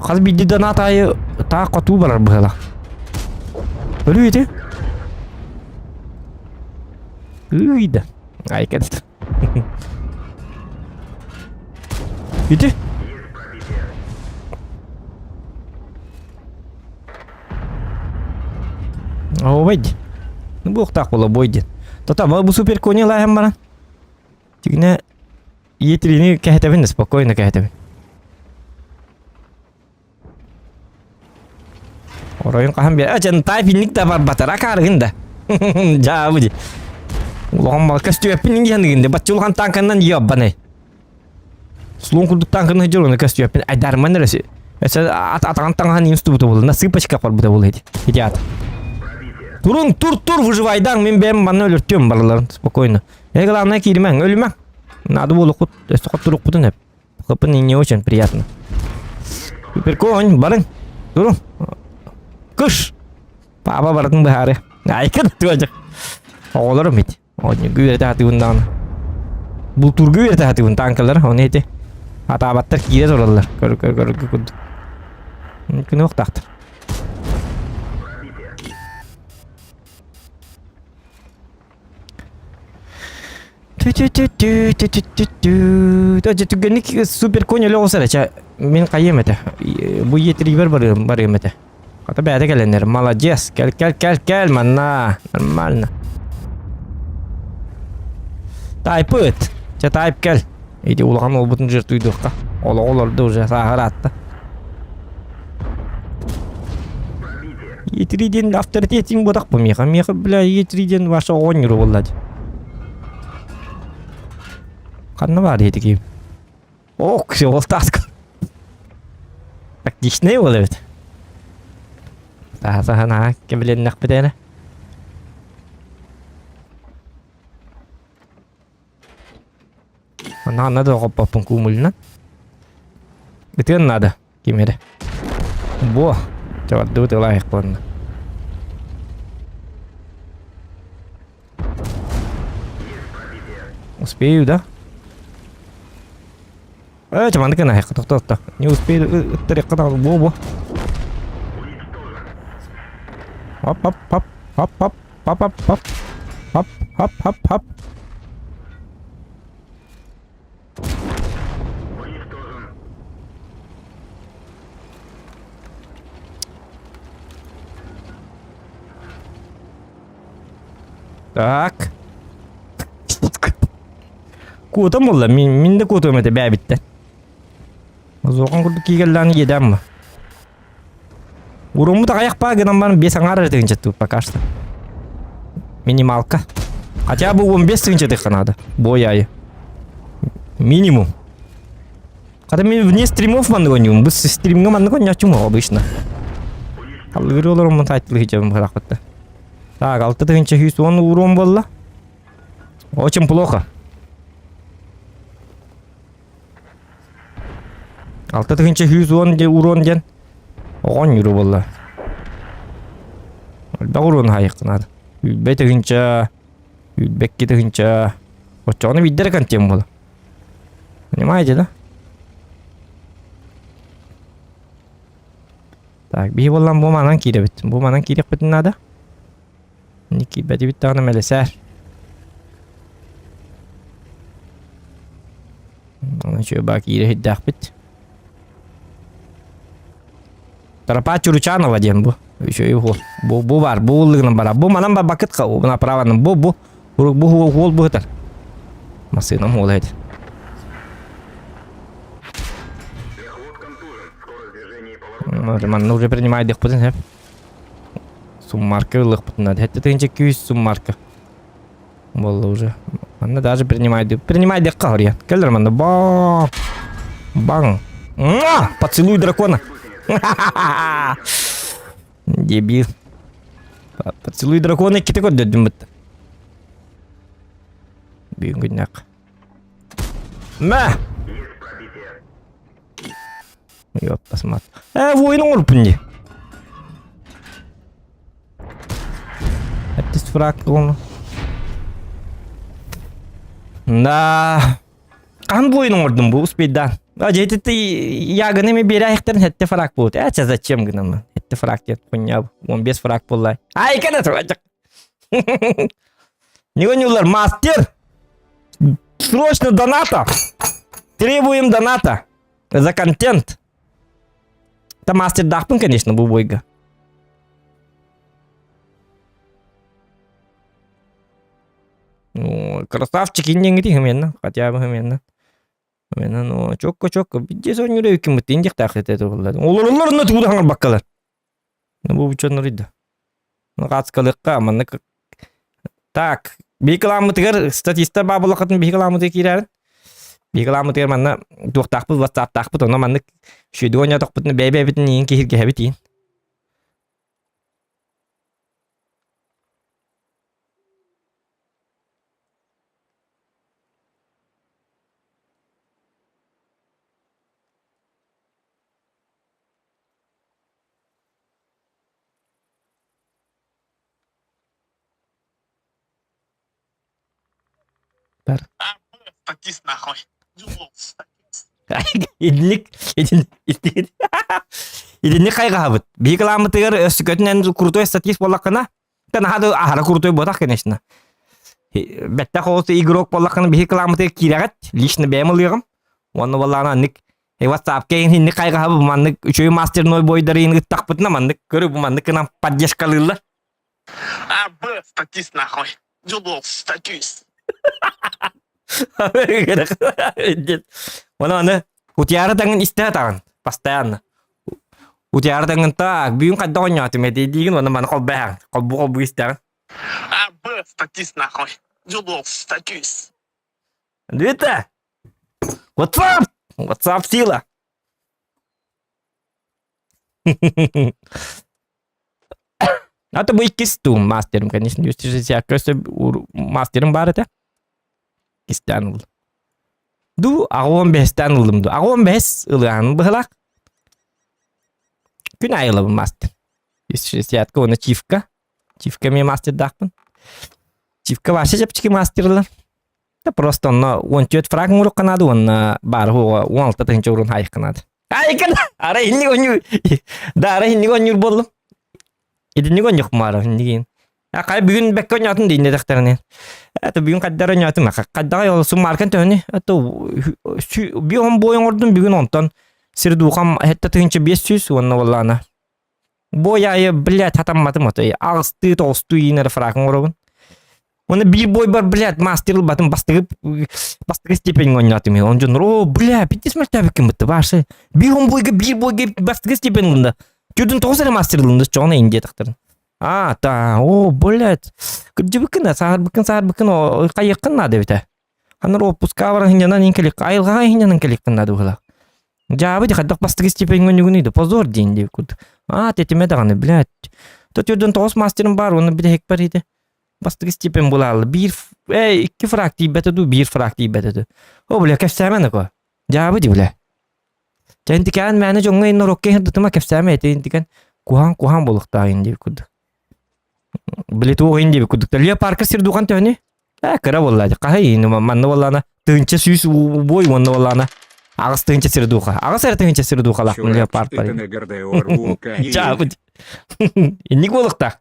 Хаз биди донатайы та кату барар была. Өлү иди. Үйдө. Ай кетти. Иди. Ойди. Ну бог так боло бойди. Тота бу супер кони лайм бара. Тигне Етрини кахетабин спокойно кахетабин. Оройын кахан бер. Ачан тайпинник да бар батара каргында. Жабыди. Улам костюмпин гендигинде батчулган танкандан яббаны. Слон курдук танканы жөргөн костюмпин айдарман нерсе. Эса атаган танкан институту болду. Насыпачка бар буда болду. Идиот. Турун тур выживайдан мен бем маны өлөртөм балаларын спокойно. Главное кирмең, өлмөң. Надо было хоть руку тунеп. Хопын не очень приятно. Супер конь, барың. Туру. Кыш. Папа бардың бары. Айкын туажак. Оларым бит. Оны гүйрете атыгындан. Бул тур гүйрете атыгын танкалар, оны эти. Атабаттар кире зоралар. Көр. Күнү октактыр. Түгенник супер коня лоосара ча мен кайым эте. Бу етрибер барым эте. Ата бәдә келенер. Молодец. Кел манна. Нормально. Тайпыт. Ча тайп кел. Эйди улган ол бутун жер туйдукка. Олорду уже сагыр атты. Етриден авторитетин бодак бу меха. Меха бля етриден ваша 10 euro болду. Канна бар едики. Ох, все волтаска. Практичный болот. Сахана кем нах бедене. Надо попапун кумульна. Это надо, кемере. Бо, чего ты лайк план. Успею, да? Чеман кena ya, tok. Не успею, тереката бо. Хоп. Так. Кутам болла, мен де кутам это бәбитте. Зоған күрді кигелланы едем. Уруму тағаяқ па, гынан барын 5 аңар етігінші тұп пока что. Минималка. Хотя бы 15 тігінші тік қанады. Бой айы. Минимум. Қада мен вне стримов манды гонюм. Біз стримға манды гонячым обычно. Қалды көрі олар омын тайтылы хичабым қырақ бітті. Так, 6 тігінші 110 урум болла. Очень плохо. 6 тігінші 110 урон ден. 10 euro болла. Өлбә урон хайық қынады. Өлбә тігінші, өлбәкке тігінші. Очағыны биддері кантем болла. Понимаете, да? Так, бей боллан бұл манан кейде біт. Бұл манан кейдек бітін нада? Неки бәді бітті ағына мәлесәр. Аны шөй бақ кейде хиддақ біт. Тарапа Чуручанова ден бұл. Шөй бұл. Бұл бар, бұл ұлығынан бара. Бұл манан ба бақыт қау. Бұна праваның бұл. Бұл бұғытар. Масынам ол әді. Man уже принимает их потом. Суммарка лых потом надо. Это ты инжекуешь суммарка. Было уже. Man даже принимает их калории. Келлер man бам. Поцелуй дракона. Дебил. Поцелуй дракона киты код дедим бит. Бигуняк. Ма. Ёп, посмотри. Воин орпунди. Это фраг он. Да. Қан воин ордым бұл успейдан. Ажет это яганы бері аяқтарын хетте фраг болды. Ача зачем гынамын? Хетте фраг дед хуйня. 15 фраг боллай. Ай, кана тұрачақ. Не гонюлар, мастер. Срочно доната. Требуем доната. За контент. Это мастер дахпын, конечно, бұл бойға. Красавчик индеңгіді хыменна. Хотя бы хыменна. Хыменна, чокко. Бидде сон юре үкім бұтты. Индек тақы етеді олар. Олар тұғыды хаңыр баққалар. Бұл бұчан ұрыйды. Қацқалыққа, манны. Так, бейкіламытығыр, статистар бабылақатын бейкіламытығы кейрәрін. Бейкіламытығыр манна туқтақпыз, ватсаптақпыз, оны манны шүйді оңя тоқпытын бәй-бәй-бітін ең кейірге әбітейін. Статист нахуй. Идинник қайға бұд. Бейкіламытығыр өсікөтінен крутой статист болаққына. Танахады ахара крутой бодақ, конечно. Бәтті қолысы игрок болаққына бейкіламытығыр кирағат. Лично бәймілігім. Оны болағына ник. WhatsApp кейін хинник қайға бұд. Манник үшөй мастер ной бойдары енгіт тақпытына. Манник көрі бұл манникінен поддержкалылы. Статист нахуй. Статист. Оны утяра таңын исте тагын постоянно. Утяра таңын так бүйүн кадда ойнатым эти деген оны мана колбаң. Колбу исте. А, б, статист нахуй. Джудол, статист. Двита. WhatsApp. WhatsApp сила. Это бы кистум мастером, конечно, если просто мастером бар это. Кистан. Ду агон бестан улым ду. Агон бес улан бахлак. Күн айылы мастер. Если сятка оны чифка. Чифка мне мастер дахпын. Чифка ваша жапчики мастерлар. Да просто он чет фраг мурок канаду он бар хуа он татын чорун хайх канад. Айкан. Ара инни гоню. Да ара инни гоню болдум. Идини гоню мара инни. А кай бүгүн бекке ойнотун дейин дактарны. Это бүгүн каддар ойнотун. Каддага жол сумаркан төне. Это би он боюн ордун бүгүн онтон. Сирдухам хетта тынчы 500 онна валлана. Бояйы, блядь, хатамматым отой. Агысты толсту инер фрагын оробун. Оны бир бой бар, блядь, мастерл батым бастыгы степень ойнатым. Он жон, о, блядь, 5 мәртәбе ким битти башы. Бир бойга бастыгы степень лында. Жодун 9 мастер лында чоңна инде тактырын. А, та, о, блядь. Кыржыбыкын, саар кайыкын нады бите. Аныр опуска бар хинянан инкелик, айылга хинянан инкелик нады была. Жабы ди хаддак бастыгы степень ойнугуниды, позор дейин деп куд. А, тетиме даганы, блядь. Тот жодун 9 мастерым бар, оны биде хек бар иди. Бастыгы степень булалы. Iki фракти бетеду, bir фракти бетеду. О, бля, кефсәмен ко. Жабы ди, бля. Жантикан мәне жоңга инно рокке хырдытыма кефсәме эте интикан. Кухан болукта инде куд. Билет о инде куд. Ле парка сирдуган төне. Кыра боллады. Кахай инно манны боллана. Тынча сүйс бой манны боллана. Агыс тынча сирдуга. Агыс тынча сирдуга лакмын ле парк бар. Жабы ди. Инни болукта.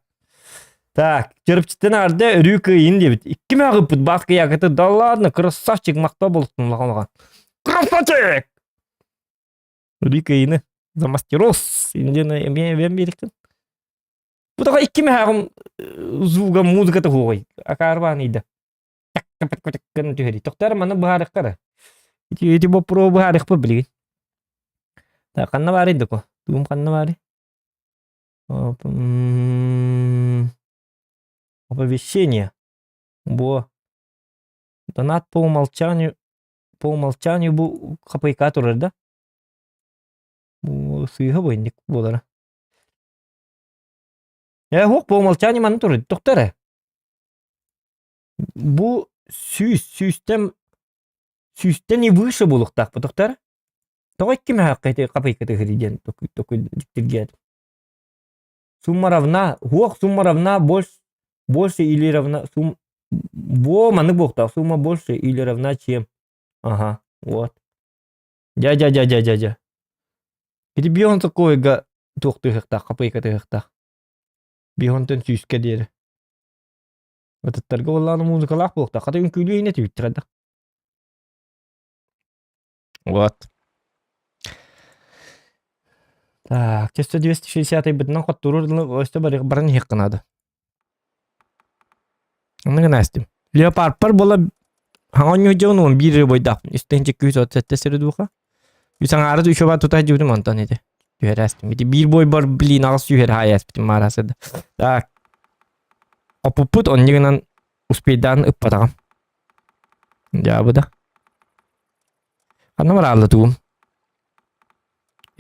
Так, черпчтен арда үрүкө инде бит. 2 мягы бут бакы ягыты да ладно, красавчик макта болтун лаган. Красавчик. Үрүкө ини за мастерос инде мен бериктин. Бу да 2 мягым звуга музыката хой. Акарбан иде. Так кын төһри. Токтар мана баарык кара. Ити бо про баарык по билген. Та канна бар иде ко. Тум канна бар. Оповещение. Донат по умолчанию был КПК турар, да? Сыйга бойник болара. Хок по умолчанию маны турар. Доктора. Бу сүйстен и выше булук так, доктор. Тогой ким хаккайты КПК тегриден такой диктиргет. Сумма равна больше или равна маны бухта, сумма больше или равна чем. Ага, вот. Дядя. Или бион такой га тухты хахтах, капайка хахтах. Бион тен сүйске дери. Вот торговалланы музыкалах бухта, хата үн күлі ине твиттерда. Вот. Так, 260-й бітінен қоттырырлы өсті барын хеққынады. Оны ғынастым. Леопард пар бола хаңан үйдеуін он бір бойдақпын. Үстен 237 сірі дуға. Үсен арыз үші бар тұтай жүдім онтан еді. Үйер әстім. Bir бой бар білейін ағыз үйер хай әспітім марасыды. Так. Опуппыт он негінен успейдан ұппатағам. Жабы да. Қанна бар алды туғым.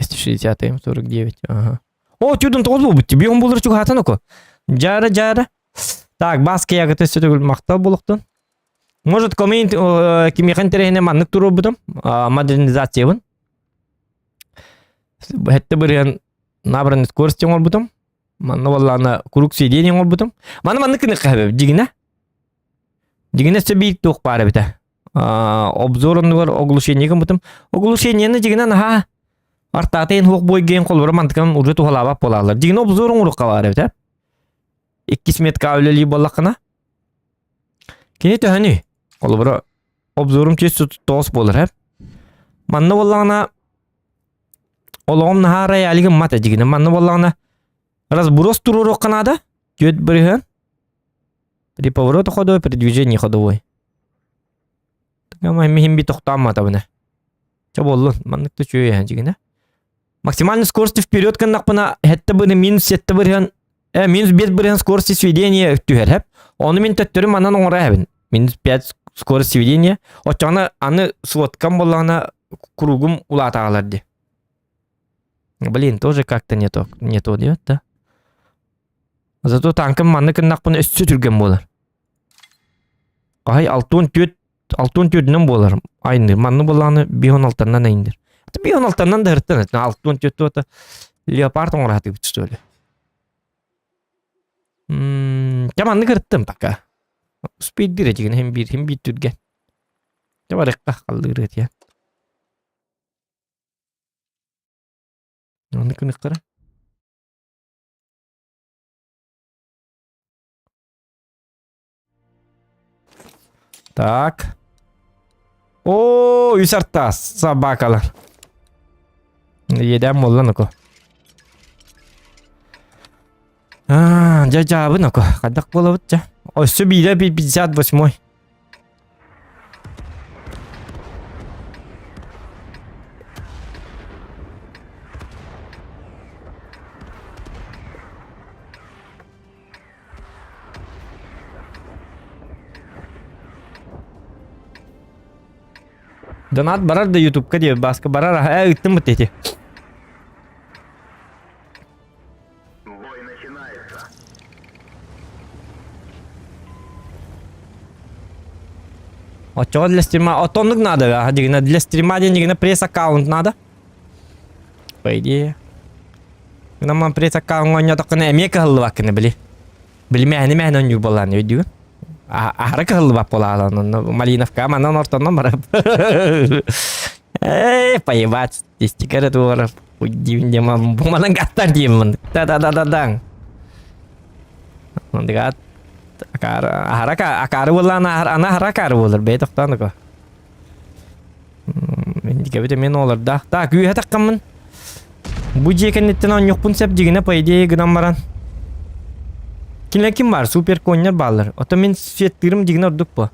260, 49. Ага. О, чудон 9 был бітті. Бион болыр чуға хатан око. Жара. Так, басқа ягыты сөтігіл мақтал болуқтын. Может, коммент кемеқан терехіне маннық тұру бұдым. Модернизация бұн. Хетті бірген набраны скоростен ол бұдым. Манны валланы күрік сейденен ол бұдым. Манны кінік қабып. Дигіне сөбейік тоқ бары біті. Обзорын бар оглушение кім бұдым. Оглушениені дигінен ха. Артатайын хоқ бой гейн қолбыры мантықын ұржы туғалабап болалар. Дигіне обзорын ұрыққа бары біті. 2 метка өлелі болақына. Кене төхіні. Қолбыры обзорым тез тоғыс болыр. Манны болағына олығым нахара әлігім мата дегені. Манны болағына разбурос тұрыр оқынады. Жөт біріғін. При повороте ходовой, при движении ходовой. Ama hem bir toxtanma табына. Чаболлун, маннык чөй ханжигина. Максимальный скорости вперед каннакпына хетте быны минус 7 бырхан, минус 5 бырхан скорости сведения түһәрәп. Оны мен төттөрүм анан оңрабын. Минус 5 скорость сведения. Очана аны сводкам боллана кругум улатааларды. Блин, тоже как-то не то идет, да? Зато танкым манны каннакпына өссө түрген болар. Ай, алтын төрдүнөн болар. Айны, манны болланы 16-тан айындыр. Bir 16'dan da hırttan et. Altın kötü ota leopard oңратып түстө эле. Жаманды кырттым пока. Успейт дирежеген hem bir түрген. Жабарыкка калдырыт я. Оны күнүк кара. Так. О, үсартас собакалар. Едем болла нуко. Жабы нуко. Кадак болобут жа. Өссө биде 58. Донат барар да YouTube-ка диye баска барар. Ыттым бит эти. Бой начинается. А чё для стрима? Тоннук надо, для стрима денег пресс-аккаунт надо. По идее. Нам пресс-аккаунт не только на эмека хылвакны били. Билмәне он юбалан өйдү. Ахрак хылва полала, Малиновка, манан ортонон барып. Поебать, стикеры туара. Удивінде мам, буманан гаттар деймін. Да-да-да-да-дан. Ондыгат. Акары болан, ана ахракары болыр, бей тоқтаны ко. Мен олар, да. Да, күйе таққамын. Бұ жекенеттен он жоқпын сәп дегіне, по идее, гынан баран. Kim var? Super konyer bağlar. Ota men svetlerim digine orduk bu.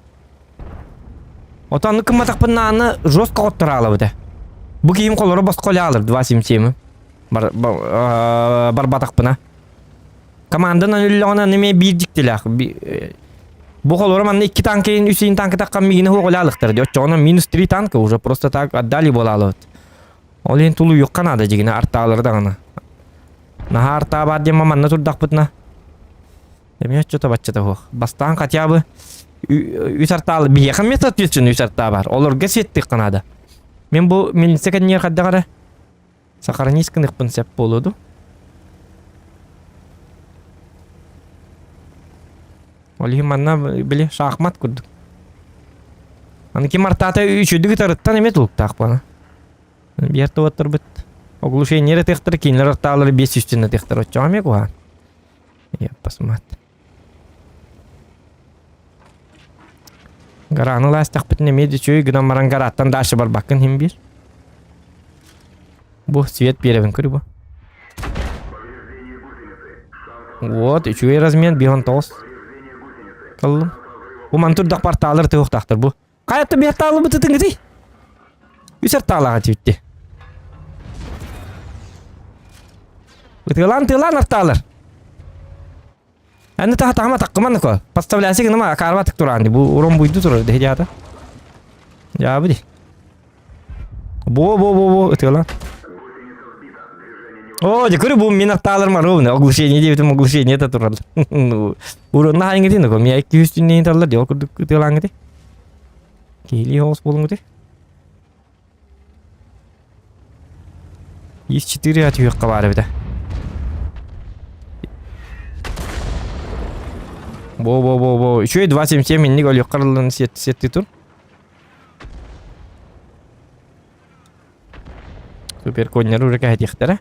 Ota anı kımmatak bu nanı jost kağıttır alı bu. Bu kiyim kolları bas kolya alır. 277. Barbatak buna. Kamandan öyle ona neme bir diktiler. Bu kolları manı 2 tankeyin Hüseyin tankı takkan migine hu kolya alıktır diyor. Ona minus 3 tankı уже просто так отдали bolalı. Olin tulu yok kanada digine arta alır da ana. Nah arta var diye mamanna turdak butna. Demek что-то баччата хох. Бастан хотя бы үсарталы бияхан метод үчүн үсарта бар. Олорга сеттик канада. Мен бу милисекенер каддагара сахаранискын принцип болоду. Олихи манна биле шахмат курдук. Аны ким артата үчүдүк тарыттан эмет улуктак бана. Биярта отур бит. Оглушение тектер кинлер арталары 5 үстүнө тектер очамек ва. Я посмотрю. Гараны ластак битне меди чөй гынан маран гараттан дашы бар бакын хим бир. Бу свет беребин көрү бу. Вот, үчөй размен бигон тос. Каллым. Бу мантурдак порталыр тыктактыр бу. Каятта берталы бу тытыңды. Үсөр талага типти. Тылан арталыр. Аны тахама таккыман ко. Поставляйся гына акарва тактуранды. Бу урон буйду турар дехжата. Жабы. Бо этела. О, декоры бу минатталар маровны. Оглушение дебитим оглушение это турар. Урон на хангыды ко. Ми 200 тинен талар дел курдук этелангыды. Кели хос болуңды. 4 атыйыкка бары биде. Бо. Еще 277 минник олёк кырылын сетти тур. Супер коннер уже кайтыктара.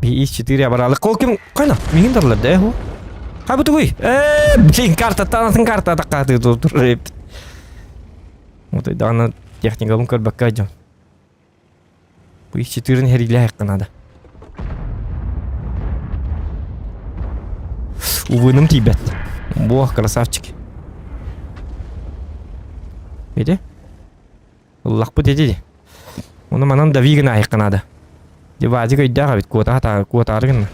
BX4 баралы. Кол ким кайна? Мигин дарлар да ху. Кабы туй. Блин, карта танатын карта такаты тур. Вот и дана техника бун көрбөккө жон. BX4-н хериле хакканада. Увыным тибет. Бог, красавчики. Видите? Уллах бу деди. Оны манан да вигин айканады. Дебази көйдага бит куатарыгын.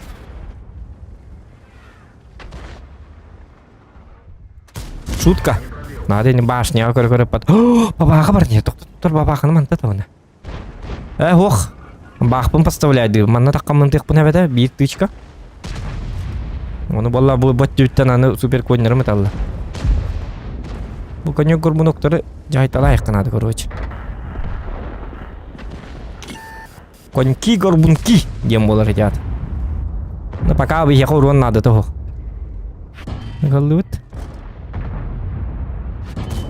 Шутка. Надо не башня көрө пат. Бабаға бар не тоқтыр бабағаны манта тауына. Ох. Бақпын поставляйды. Манна таққамын тек бұна бәді. Биік тычка. Оны болла бұл бөттүттен аны супер коннеры металлы. Бұл коннер көрбін оқтары жайтала айқынады короче. Коньки горбунки дем болар едят. Но пока бы ехал урон надо того. Галут.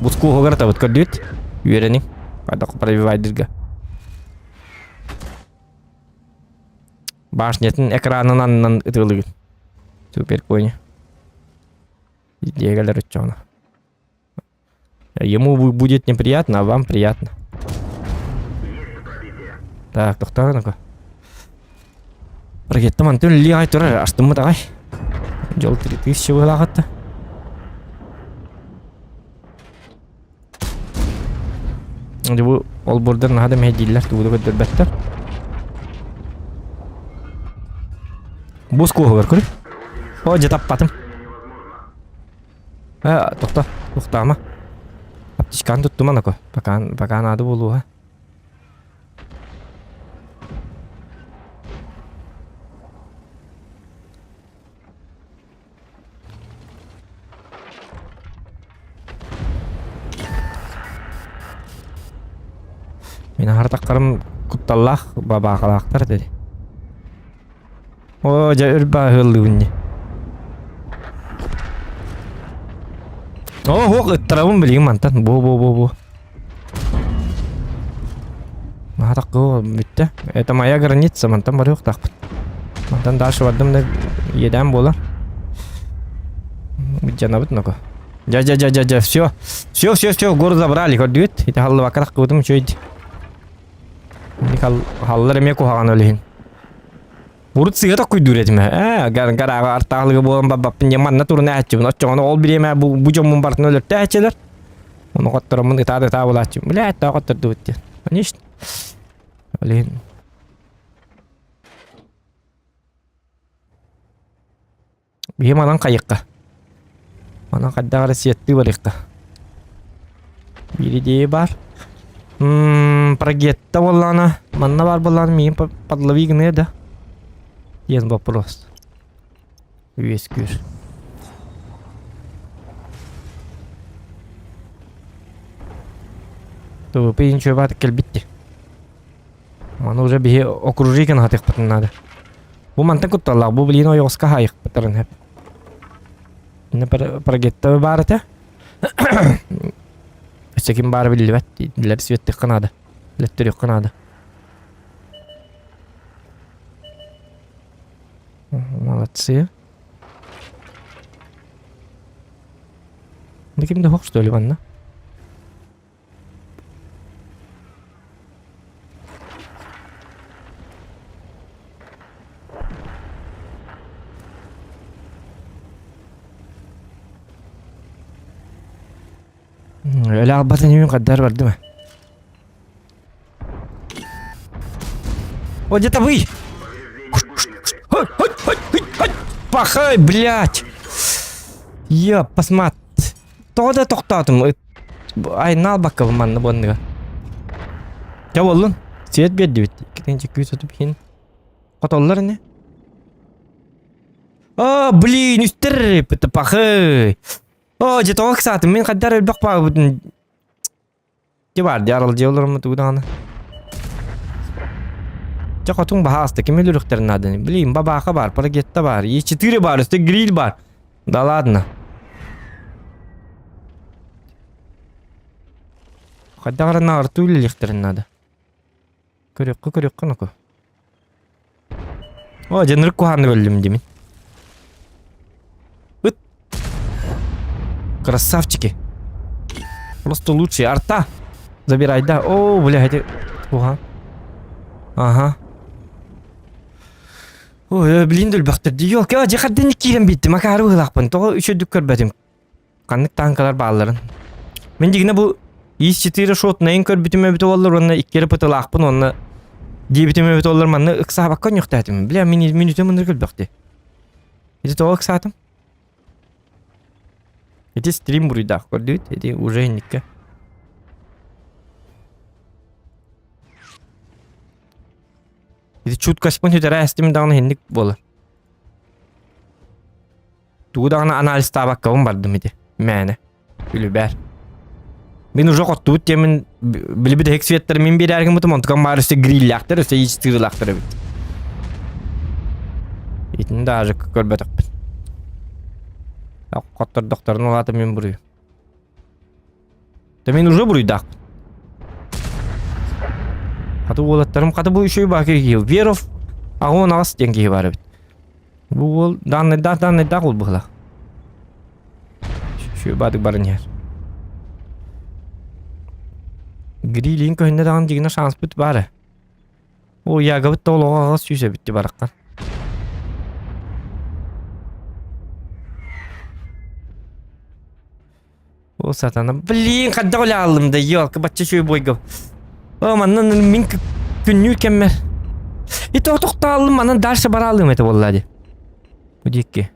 Буску хогарта вот кадут. Уверенный. Падак пробивает дырга. Башнетін экранынан ытылыгын. Супер коня. Идея рычана. Ему будет неприятно, а вам приятно. Так, тоқтар ну-ка. Прокетті мантын лиғай тұрар, аштымы тағай. Жол 3000 бұлағатты. Бұл ол бұрдар нағады мәйдейлер туғыды көддір бәттір. Бұс қоғы көркір. О, жетап батым. Тоқтама. Аптишкан тұттыма нұқы. Бақан ады болуға. Мен артаққарым құтталлақ бабақалақтар деді. О, жа үрба ғылды үнне. О, ұттырабын білген мантан. Бо. Артаққы бітті. Это моя граница, мантан бары ұқтақпын. Мантан дальше бардым да еден болар. Жана бұт нұқы. Жа, все, город забрали, көрдігіт. Это халды бақатақ көдім шөйді. Халлар эме кухаган өлейін. Урут сыгыта күйдүретіме. Гарага артағылығы болын баппын жаманна турын әтчі. Отчоғаны ол біреме бұ жомын бартын өліртті әтчелер. Оны қоттырымын ытады болатчы. Біле әтті қоттырды өтті. Конечно. Өлейін. Бейі манан қайыққа. Манан қаддағары сетті барыққа. Бири дей бар. Прогетта боллана. Манна бар боллана. Мейін подловигны да. Есть вопрос. Весь кюш. То вы ничего бат келбитти. Мана уже бе окружикен хатых патын надо. Бу мантан кутталла. Бу блин ойоска хайх патарын хеп. Ина прогетта барата. Секим бар билли бат. Дилер светти канада. Леттери канада. Молодцы. Да кем дохок, что ли, ванна? Öyle albatın yemin kadar var değil mi? O где-то вы! Пахай, блядь! Я посмотри. Тода тоқтатым. Айнал баққабы манны бондыға. Я болын. Сет берді бетті. Кетенче күйс өтіп кейін. Қотоллар не? О, блин, үстір. Бітті пахай. О, же тоғық сатым. Мен қаддар өлбақ бағы бүтін. Де бар, жарыл же оларымы тұғдағаны. Котун бахасты, кем өлүрүктерин надо. Блин, бабаха бар, парагетта бар, Е4 бар, үстө гриль бар. Да ладно. Кадагара арту өлүрүктерин надо. Көрөккө нуку. О, жанырык куханы өлүм демин. Быт. Красавчики. Просто лучшие. Арта. Забирай, да. О, блядь. Кухан. Ага. Ой, блин, дөл бақтырды. Yok, ya, жақардан екерін бетті. Макары ұғылақпын. Тоғы үші дүк көрбәдім. Қанық танкалар бағаларын. Мен дегіне бұл 4 şot neyin kör bitime bit olur onu ikkere pıtılaqpın onu di bitime bit olur manı ıksa bakkan yok dedim. Bile minüte mındır gülbekti. Edi to ıksatım. Edi stream buruyda gördü. Edi уже инникке. Edi çutkasıpın hüdere estim dağını hendik bolar. Tuğ dağını analiz tabakkavım bardım edi. Mene. Gülüber. Ben уже qottut temin bilib de hexvetler min bir ergin mutum ontukan bar üstte grillaklar üstte hiç tırılaklar bit. İtin de acık görbedik bit. Qottar doktorun olatı men buruyu. Temin уже buruydak. Hadi olatlarım qatı bu işi bakır ki Verov ağın ağız dengi var bit. Bu ol dan ol buğla. Şu badık barın yer. Grilling köhünde dağın digine şans bit bari. O yaga bit dolu ağız süse bitti barakkan. O satana bilin kadda ola aldım da yok batça şöyle boyga. O mannan min günlüğü kemmer. İti o tokta aldım mannan derse bara aldım ete vallahi. Bu dikki.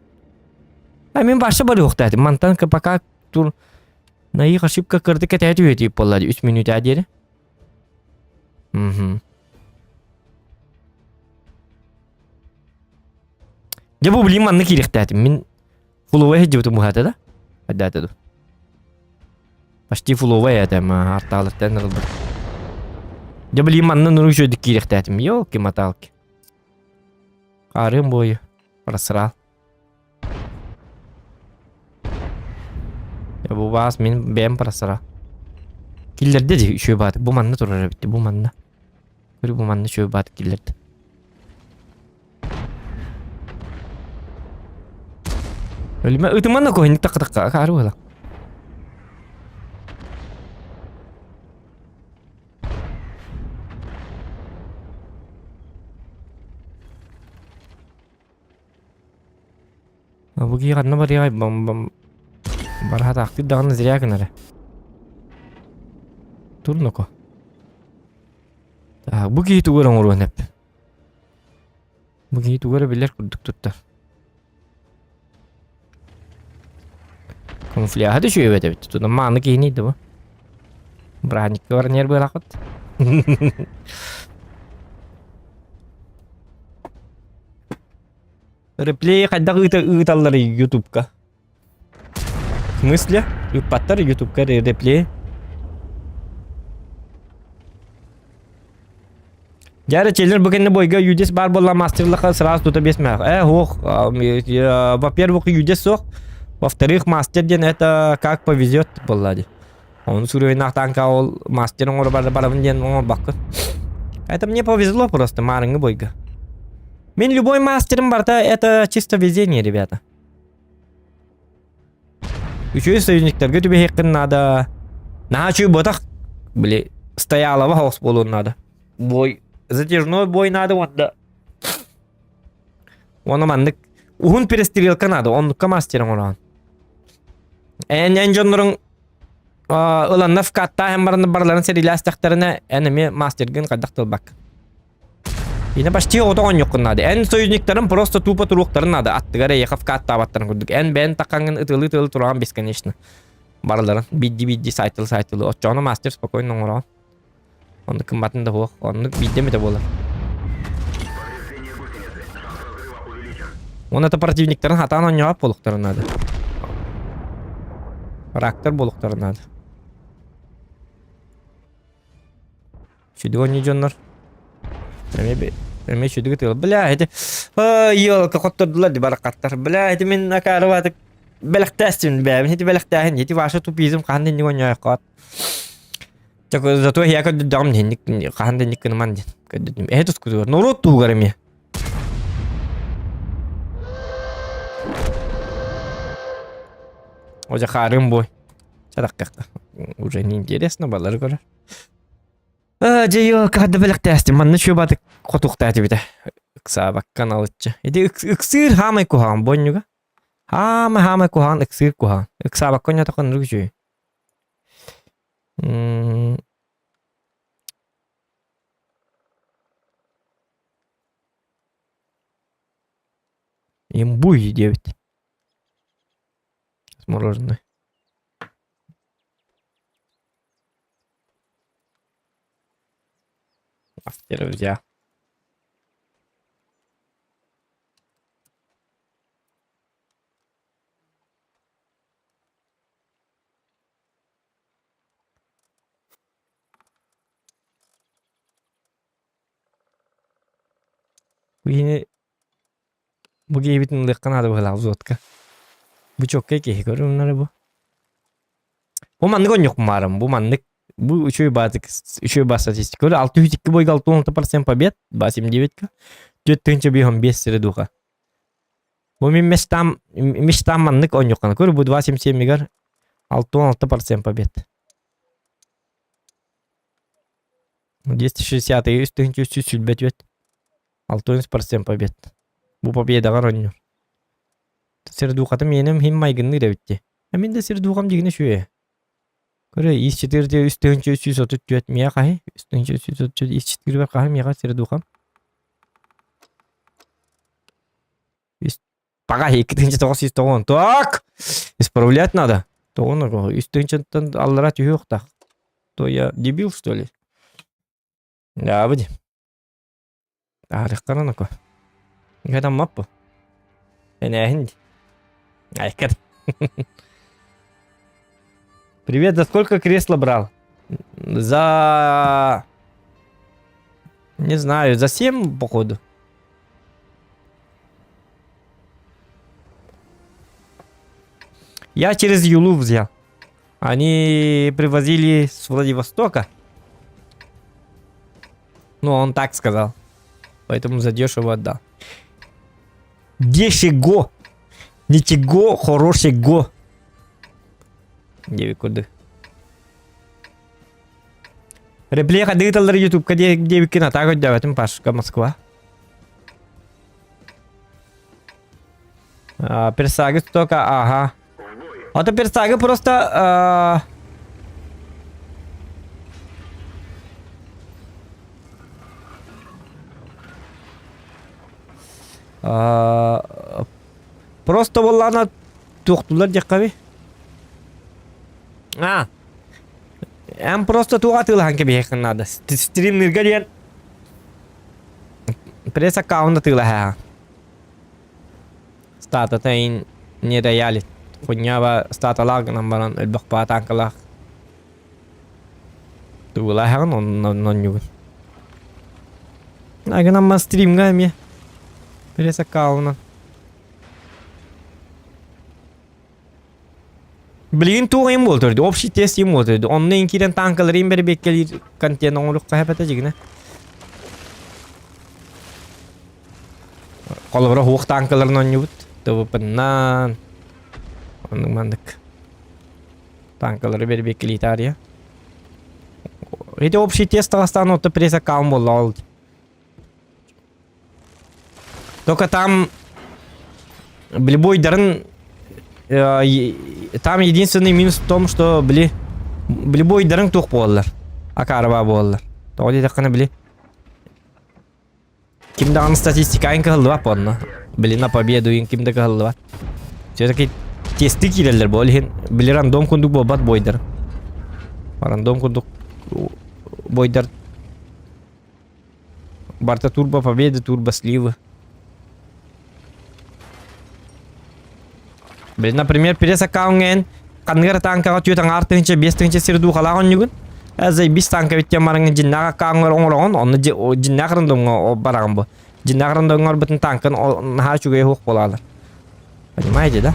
Ay min başta bara yok dedim. Mantan kapaka dur. Nayı kaşıp kakırdı ki tehdit edip vallahi 3 minut ederi. Ya bu bileyim manna kirek dedim. Min follow hecce bu muhada da. Hadi hadi. Başti follow ya dedim artalıktan aldı. Ya bileyim manna nuru şu dikirek dedim. Yok ki matalk. Arım boyu. Parasral. Ya bu bahas min beğen parasral. Killerde de şu bat. Bu manna durar bitti bu manna. Bu manna şu bat killerde. Öyle mi? Itu mana kau ini tak karu lah. Bu kira kan nomor dia bom barhat aktif dengan zria kenara. Turun aku. Bu kira tu orang orang hep. Bu kira tu orang bilir kuduk tutar. Konflik ada şu evet evet. Tuh nama anak ini itu. Berani ke orang nyer belakot. Replay kadang ıtalları YouTube'ka. В смысле? Patlar YouTube'ka replay. Jarı çelir bugün boyga yüces bar bolla masterlığa sırası tutabesmek. Во-первых, yüces sok. Во-вторых, мастер ден это как повезет, баллади. Он суровый нахтанка ол мастером барабан ден он бакка. Это мне повезло просто, марынга бойга. Мен любой мастером барта это чисто везение, ребята. Еще и союзниктерге тебе хекин надо. Начу ботах, бли, стоялого хаос болу надо. Бой, затяжной бой надо вот да. Он мандык. Ухун перестрелка надо, он к мастером уран. En jonların ulan nafkatta hem barların serilas taktarına enemi mastergen kadaktal bak. Yine başti otoğun yok nadı. En soyuzniklerin просто tupа turukların nadı. Attıgara yakaf katta battan kurduk. En ben takangın ıtılı turan бесконечно. Barların biddi saytılı. Otçağına master spokojno uran. Onu kımbatın da hoğ. Onu biddi mi de bolar. Onu da противникlerin hatan oynayıp bolukların nadı. Рактор болуктарын надо. Шүдүг оньжоннор. Эме шүдүг тыл. Бля, эти ёлка коттурдулар ди баракаттар. Бля, эти мен акарватык белектестин бе. Эти белектахин, эти ваша тупизм кандын дигон яакат. Так зато я код дам ник кандын ник нман. Коддим. Это скудур. Норот тугарами. Уже харым бой. Садакка. Уже неинтересно балар көрөр. Жайо кадда белектести. Манны чөө бады котуктати бите. Иксабак каналычы. Эди иксир хамай кухан бонюга. Хамай кухан иксир кухан. Иксабак коня такан рүжүй. М, Имбуй 9. С мороженой. Автор взял. Yine bu gebitin lıkkın adı bu hala uzatka. Bu çok keki görüyor bunları bu. Bu manlık on yok umarım. Bu manlık bu üçü bas statistik. Öyle 602 boyga 6-16% побед. Басим 9-ка. 4-тінші бігом 5 середуха. Bu мечтам манlık on yok. Көрі bu 277 мегар 6-16% побед. 260 üstünki üstü sülbet öt. 6-10% побед. Bu победағар on yok. Середухатым енем хим майгынны да битти. Мен де середухам дегене шуе. Көрі ис-4 üstünki üstü sotut öt мия қахи. Üstünki üstü sotut ис-4 бар қахи мияға середухам. Пока екінші тоғыз тоғын. Так! Исправлять надо. Тоғын ғой. Үстіңчіттен аллара түйі оқтақ. То я дебил, что ли? Да, бұди. Арық қарана ко. Қайдан маппы? Әнәхін. Айкар. Привет, за сколько кресло брал? За... Не знаю, за 7, походу. Я через Юлу взял. Они привозили с Владивостока. Ну, он так сказал. Поэтому задешево отдал. Дешего. Ничего хорошего. Девик куды. Реплей ходыталар ютубка девик кино. Так вот давай, Пашка, Москва. Персаги только, ага. А то персага просто... Просто боллана туқтулар деккаби. Просто туғатылы ханке бейхін надо. Стримнерге ден. Пресс аккаунта тылы ха. Стата тайын не роялит. Фуньяба статалаг намбаран элбақпа танкалаг. Туғыла хагын он югын. Агынамма стримга ме. Пресс аккаунта. Bilgin tuğ em olturdu. Общий тест em olturdu. Onun inkiden tankaları em beri bekkelir kantiyen oğlukta hepete jigine. Kolabra hoğ tankaların on yubut. Tabi pennan. Onun mandık. Tankaları beri bekkeli tariya. Эти общий тест останут то пресс аккаунт болал. Только там блибой дарын там единственный минус в том, что блибой дарын тух боллар. Акарба боллар. Толи такана бли. Кимдаган статистика инка хылва понна. Бли на победу ин кимдага хылва. Все-таки тесты киреллер болхин. Бли рандом кундук болбат бойдар. Рандом кундук бойдар. Барта турбо победы, турбо сливы. Блин, например, перес аккаунген кангар танка тю танг артынча 5-тынча сирду халаган югын. Азай 5 танка битте мараңы жиннага аккаунгар оңорогон, оны жиннагырындың бараган бу. Жиннагырындың бутун танкын ха чугай хук болалар. Понимаете, да?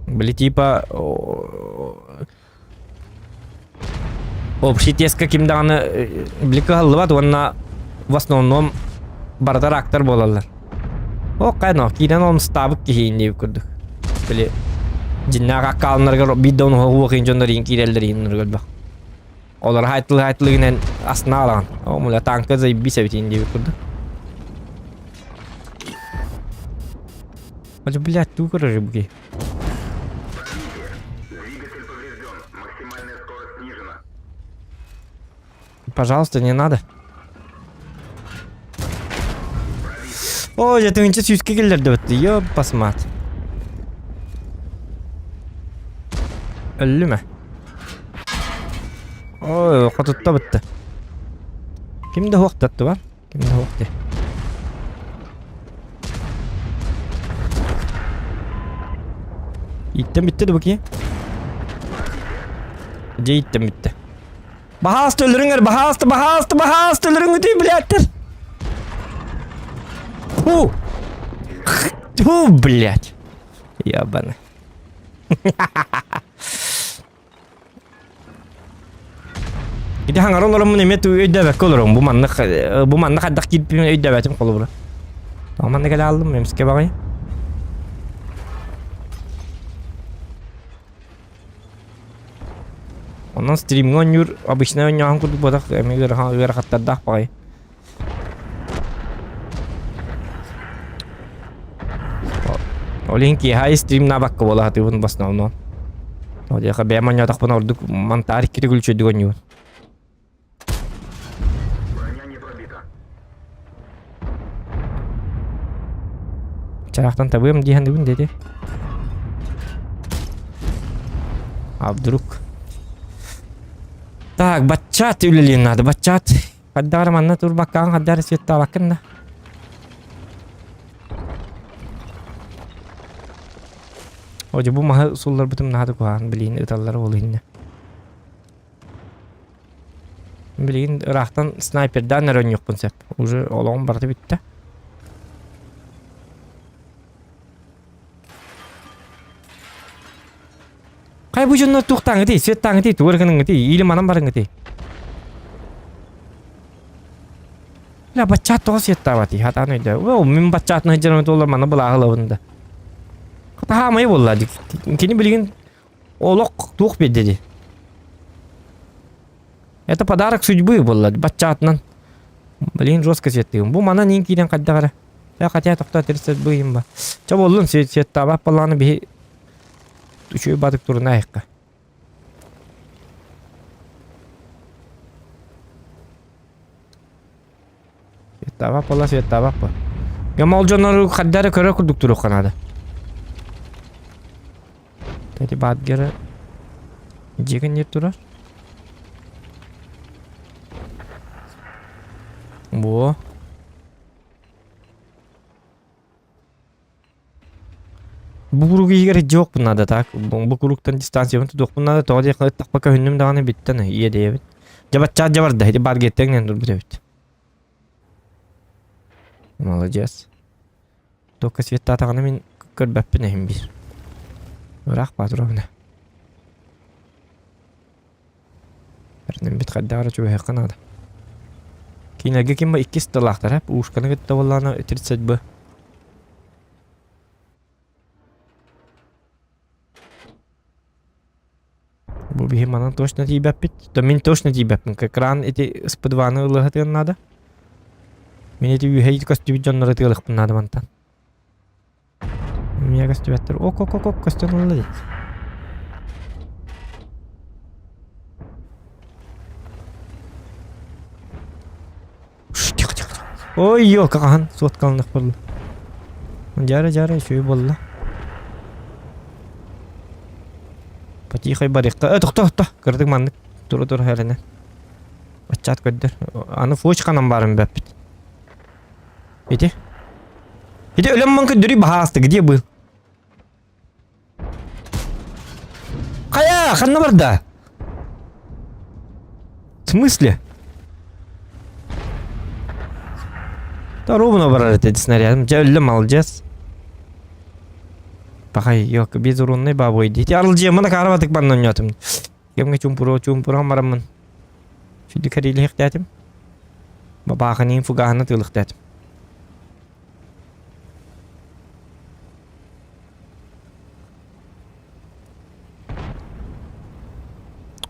Бли типа общий тест каким-то блика халват, он в основном бартарактор болалар. О, кайно, кирен он стабык кихин деп көрдүк. Биле жиннага аккаунттарга бидон хуукин жондорин кирелдерин көрдүк. Олар хайтлыгынан астына алган. О, мула танкы зай бисебитин деп көрдүк. Ача, блядь, ту көрөр буги. Пожалуйста, не надо. О, жетинчи сүйүскө келдерди өттү. Ёп, басмат. Өлүмө. Ой, котутта бытты. Кимде хоктатты бар? Кимде хокты? Иттен битти да баки. Же иттен битти. Бахасты өлүрүңөр, бахасты өлүрүңөр дей, блядтер. Фу, блядь. Ябаны. Иди хаңарон олым эмет өйдөбөк олорум. Бу манны кадак кирип өйдөбөтүм колу бура. Таманды келе алдым, эмске багай. Онан стримге онюр обычно онюрхан курдук бодак эмегер хаттарда багай. Олинки хай стрим набакка бола хатыбын баснауно. Одяка бемanya так бана ордук мантарик кири күлчөдүк онюр. Чарахтан табыем дихан дебин деди. А вдруг? Так, бачат үлелин надо, бачат. Каддар манна турбаккан, каддар светта баккында. Оже бу маха суллар бутум нады куан, билин ыталлары болуйна. Билин рахтан снайпердан нерон юкпун сеп. Уже олоң барды битти. Кай бу жонно туктаңы дей, светтаңы дей, туыргының дей, или манам барыңы дей. Ля бачат тоғы светта бати, хатан өйді. О, мен бачатны жырымы толар мана бұл ағылауында. Қата хамай болады. Кені білген олық туқ бедеді. Это подарок судьбы болады, бачатынан. Білген жестко светтігім. Бұл мана нең кейден қаддағара. Я қатя тоқта терсет бұйым ба. Ча болдың светта бақ баланы бей Üçüğü batık durun ayakka. Svetta bappa. Svetta bappa. Gamal jonları kaddara köre kurduk duru kanadı. Tadi badgara jigen yer durar. Bu. Bu kuruğu yigere yok bunlarda tak. Bu kuruğtan distansiya bunu yok bunlarda toğda tak baka hünnüm dağını bitti ne iyi diye bit. Jabat çat jabar da hadi bar getten ne dur bit. Молодец. Только света тағаны мен көрбәппін әйім бір. Бірақ патровны. Әрінен бит қаддағара чөй қанады. Кейінерге кем ба 2 стылақтар әп. Ушқаны күтті болағына өтіртсет бұ. Бұл бейі манан точно тейбәп бит. То мен точно тейбәппін. Кран эти спыдваны ұлығы надо. Мен эти үйхейді костюбит жонлары тығылықпын надо мантан. Меня костюбеттер. Ок, костюм ұлы дейді. Ой, йо, қаған. Суат қалындық болды. Жары, шөй болды. Потихай барыққа. Тұқта. Кірдік мандық. Тұры әрінен. Бачат көддір. Аны фоч қанан барым бәппіт. Иди, өлем манка дүри бахасты, где был? Кая, ханна барда? В смысле? Да ровно барады эти снарядом, жа өлем алжас. Пахай, yok, без урунной бабой дети. Арылжия, мана карабатык баннан ятым. Кемге чумпура марамын. Шүді кәрейлі хектәтім. Бабақанын фугағаны тылықтәтім.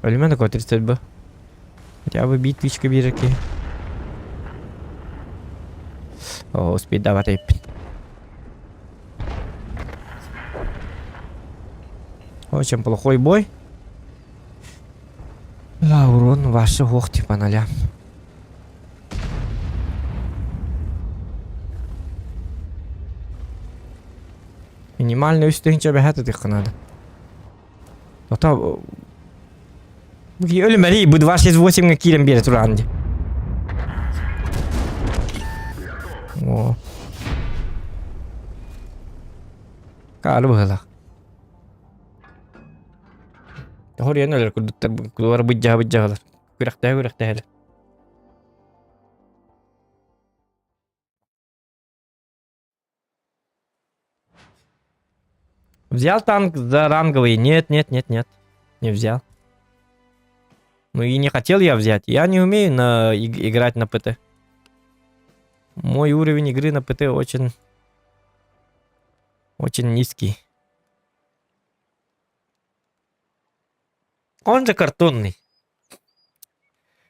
Ölüme de kotirtir bu. Хотя бы битвичка бирки. О, успеть давать эп. Очень плохой бой. Урон ваши хохти по нолям. Минимальный üstünce бәһәт тыкканады. Тота ölüm әли bu 268-га кирен бере турган ди. О. Калы была. Тохор яна өлөр күрдүттөр булар быжжа. Күрәктә. Взял танк за ранговый? Нет. Не взял. Ну и не хотел я взять. Я не умею играть на ПТ. Мой уровень игры на ПТ очень низкий. Он же картонный.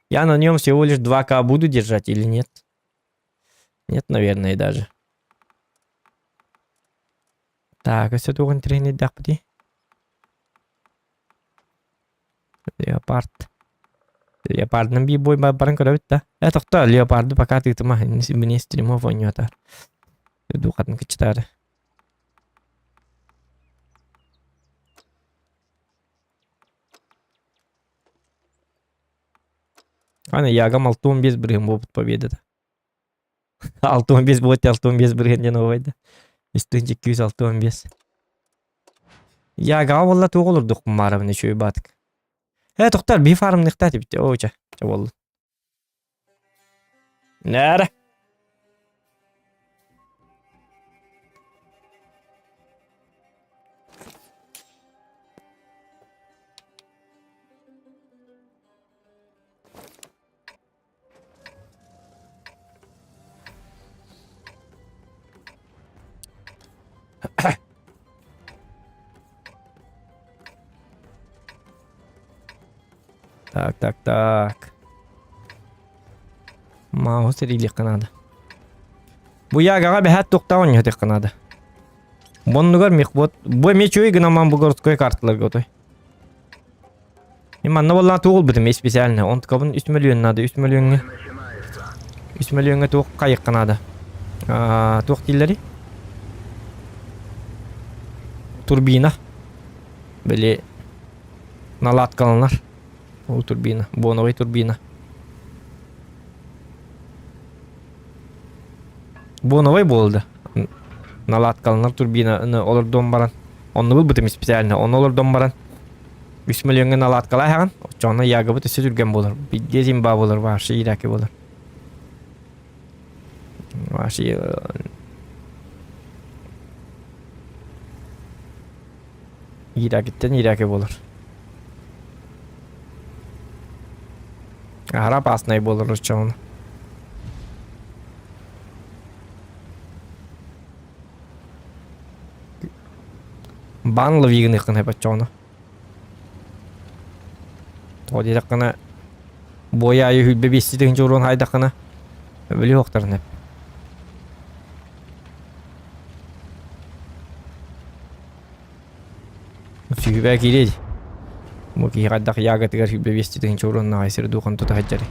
Я на нем всего лишь 2К буду держать или нет? Нет, наверное, даже. Так, а все тут тренинг дахпати. Леопардның би бой барын көрөбүт да. Токто леопарды пока тытыма мне стримов ойнотор. Дукатын кычтары. Ана ягам 6-15 бірген болыпт победада. 6-15 болды, 6-15 біргенден ойды. Üstünce 206-15. Яга валла тоголурдук марабны чөй батык. Токтар би фарм нектати битти. Оча. Чаболду. Нәре? Так. Маус рилик канада. Бу ягага бәһәт токтауын ятык канада. Боннугар мехбот. Бу мечөй гына ман бу городской карталарга отой. Иманна болла тугул битим специально. Он кабын 3 миллион надо, 3 миллионга. 3 миллионга тук кайык канада. Тук тиллери. Турбина. Бели наладкаланар. Ол турбина, боновый турбина. Боновый болды. Наладкаланар турбина олордон баран. Онны был бутым специально, он олордон баран. 3 миллионга наладкала хаган. Чона ягы бут өсө жүрген болор. Бидде зимба болор, вашы ираки болор. Вашы иракиттен ираки болор. Араб аснай болор чон. Банлы вигных на пачона. Тоди такана бояй хүлбе бесиден жорон хайдакана. Били октарны. Сүйбе кирedi. Муки гаддак яга тигер хүлбе бесиден жорон найсыр духан тута хаджари.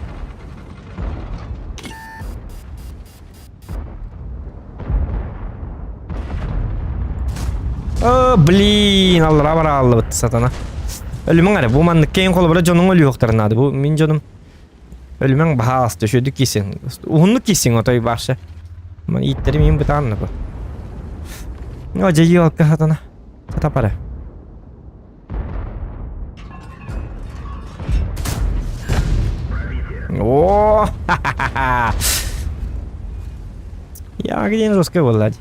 Блин, алла бара алла бит сатана. Ölümün ara bu manlık keyin kolu bura jonun ölü yoktarnadı. Bu min jonum ölümün bahastı şöydük kesin. Uhunluk kesin otoy başa. Man itleri min bitanlı bu. O jeyi yok satana. Sata para. Oo! Ya gidin ruska vallahi.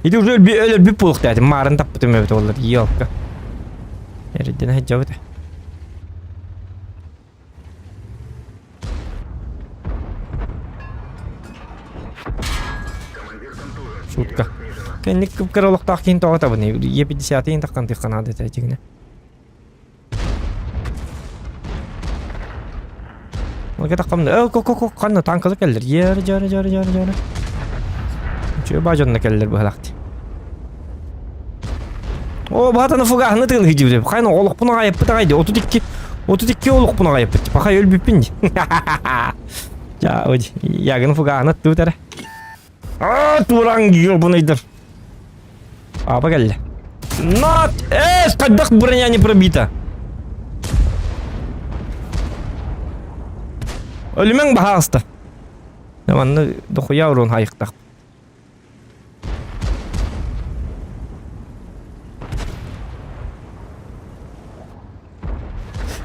İdi ölür bir puluk dedi. Marın tapıtım evet vallahi yok. Yerden hecavı da. Шутка. Kendik kıpkırılık takkin toğa tabi ne? Ye-50'in takkan tıkkan adı tecikine. Oke takkan da. Kanna tankılık gelir. Yarı. Şöyle bacanına gelir bu halakti. O батаны фугахны тыл хижип деп. Кайны олук буна кайып бытагайды. 32 олук буна кайып бит. Пока өлбүппин. Ja, ой, ягын фугахны тутара. Туран гио буныйдыр. Аба geldi. Not! Каддах броня не пробита. Ölümen bahasta. Yamanlı dokuya urun hayıqtaq.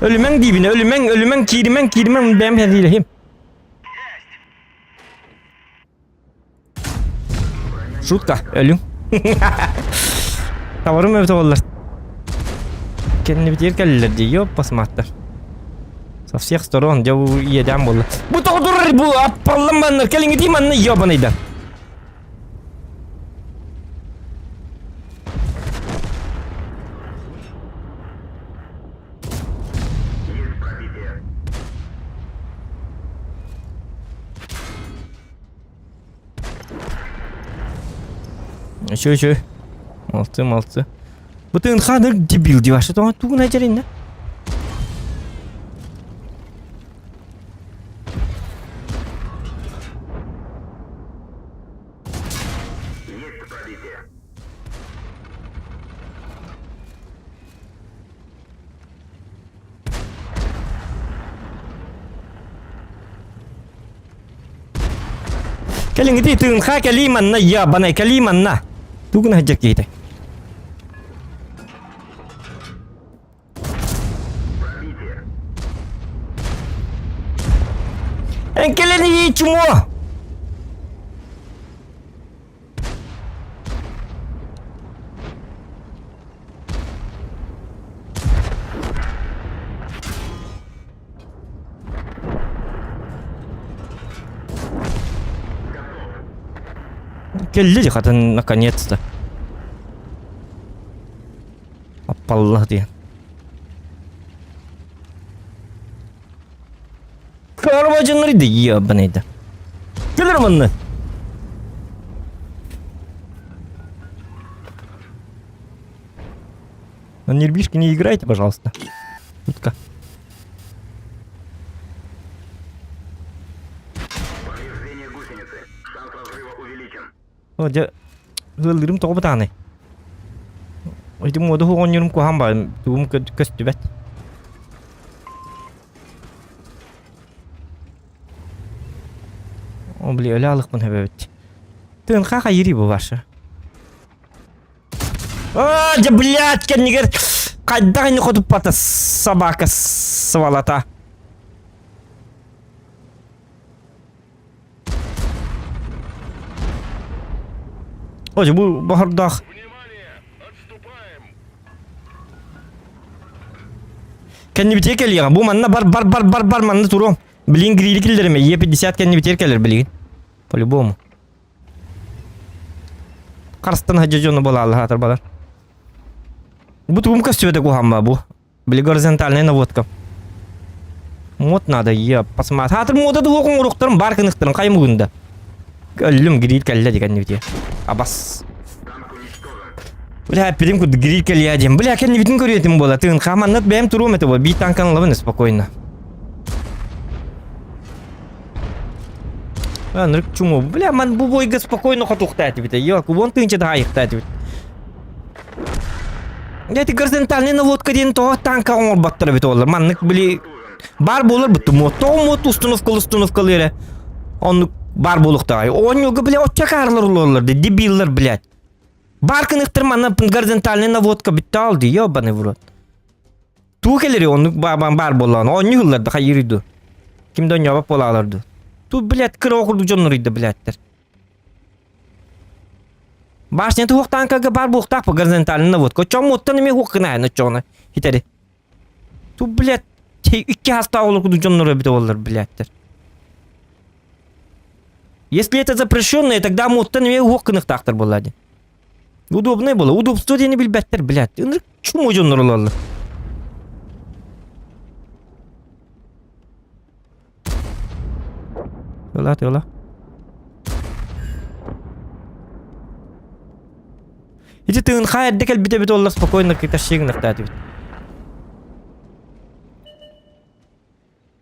Ölümen dibine, ölümen kirimen benim hediyeleyim. Шутка, ölüm. Tavarım evde olurlar. Kendini bitir gelirler diyor, basmattır. Со всех сторон, я едем было. Bu doğdur bu aptalım banlar. Gelin gideyim anne yabanıydı. Şu. Maltı. Bu tığın kadar debil diyor. Şu tamam tuğun acerin ne? Cái linh thì thường khai cái ly mình này giờ bạn này cái ly mình nè tôi cũng hay giật gì thế anh cái lên đi chung mua Келди хатын наконец-то. Апаллах диye. Карбаджанларды ебаныйды. Келер мынны. На нервишки не играйте, пожалуйста. Шутка. Giờ hırlarım topu tane. İşte moda hu oynuyorum ku hamba. Tuğum köstübet. O bile öyle alık bunu evet. Tığın kaka yeri bu varsa. Aaa блядь, kendine kadar ne kodup patas sabaka savalata. Hocam bu baharda kendi biter geliyor. Bu manna bar manna turum. Bilin grilik illerime. E50 kendi biter gelir bilin. По-любому. Karşıdan hacıcını bol Allah hatır balar. Bu tuğum kastüvede kuhamma bu. Bili горизонтальная наводка. Мод надо, я посмотрю. Hatır moda da hukun uruktarım barkınıktırım kayım bugünde. Ölüm grilik kelle diken biter. Абас. Бля, перейдем к гриль кальядем. Бля, я не видим курить было. Ты хаман над бэм турум это вот. Бить танкан лавны спокойно. А, ну чему? Бля, ман бубойга спокойно хотухтать ведь. Я вон ты ничего да ихтать ведь. Я ты горизонтальный наводка ден то танка он баттыр ведь олар. Ман били бар болар буту мот установкалары. Он бар болуктагай. Он юга бля отчакарлар олар. Дебиллер, блядь. Баркыныктыр мана горизонтальный наводка битти алды, ёбаный в рот. Туу келери onu бар болгон. Он юлларды кайырды. Кимден жабап болаларды. Ту, блядь, кыр окурду жоннорuydu, блядьтер. Башня ту танкага бар болуктак по горизонтальный наводка. Чом оттан эме окуна, ночона. Хитери. Ту, блядь, 2 хаста олурду жоннору бите болор, блядьтер. Если это запрещенное, тогда моттан эме окунуктактыр болады. Удобный было. Удобство дени билбеттер, блядь. Чему жоннор олалар? Yola. Иди ты нхай декел бите олар спокойно какие-то шигнах тати.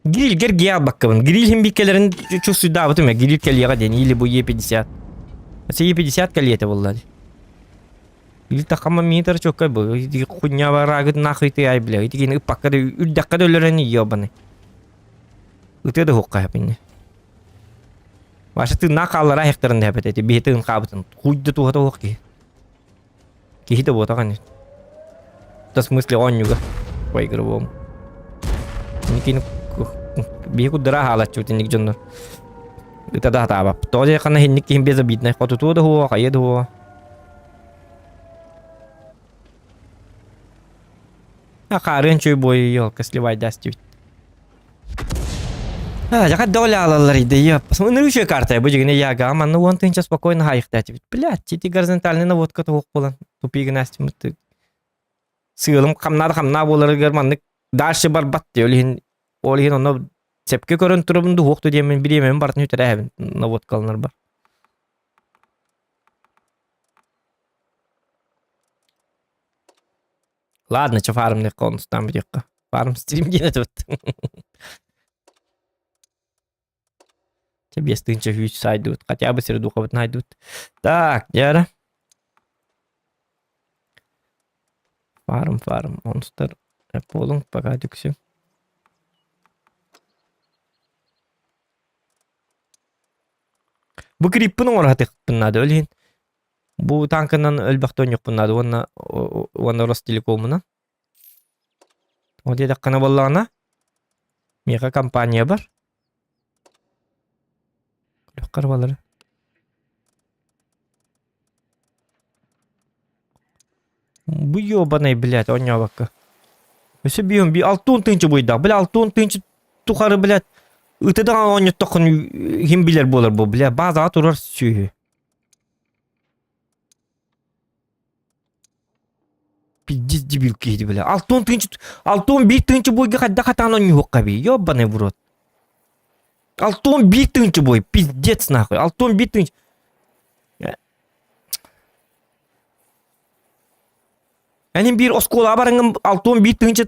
Гриль гергия баккавын. Гриль хим бикелерин чувствую да, вот у меня гриль кельяга дени или бу Е50. Это Е50 кельета, воллади. Или такама метр чокка бу. Иди хуйня барагыт нахуй ты ай бля. Иди кини пакка да үрдакка да өлөрәни ёбаны. Үтә дә хукка хәпинне. Ваша ты накаллара хектарын да хәпәтә. Бетен кабытын. Хуйды туга да хукки. Кихита бота кани. Да смысле онюга. Поигрывом. Никин биху дыра халат чути ник жонно. Үтә да таба. Тоже кана хинник ким беза битнә. Коту туда хуа, кайда хуа. Акарын чөй бой ёлка сливай дастив. Жака доля алалар иде я. Посмотрю карта, бу жигне яга, аман ну он тынча спокойно хайыктатив. Блядь, ти горизонтальный наводка то болан. Тупиги настим. Сыылым камна болар германнык дальше барбат диолин. Олин оны сепке көрөн турумду хокту демен биремен бартын үтөрәбин. Наводкалар бар. Ладно, че фарм не конс там бдекка. Фарм стрим не тут. Тебе стынча фьюч сайдут. Хотя бы середухов найдут. Так, яра. Фарм, монстр. Эполон, пока дюкси. Бу криппин орхатык пыннады өлин. Бу танкынан өлбақтон yok пыннады. Оны Ростелекомына. О деда қана боллағына. Мега компания бар. Қарбалары. Бу ёбаный, блядь, оня бакка. Өсі бейім, алтын тынчы бойда. Бля, алтын тынчы тухары, блядь. Үтедіған оня тоқын химбилер болар бұл, бля. Базаға тұрар сүйі. Пиздец дебил кейді, бля. Алтын bir тынчы бойға қадда қатан оня хоққа бей. Ёбаный в рот. Алтын bir тынчы бой. Пиздец нахуй. Алтын bir тынчы. Әнен bir оскола барыңым алтын bir тынчы.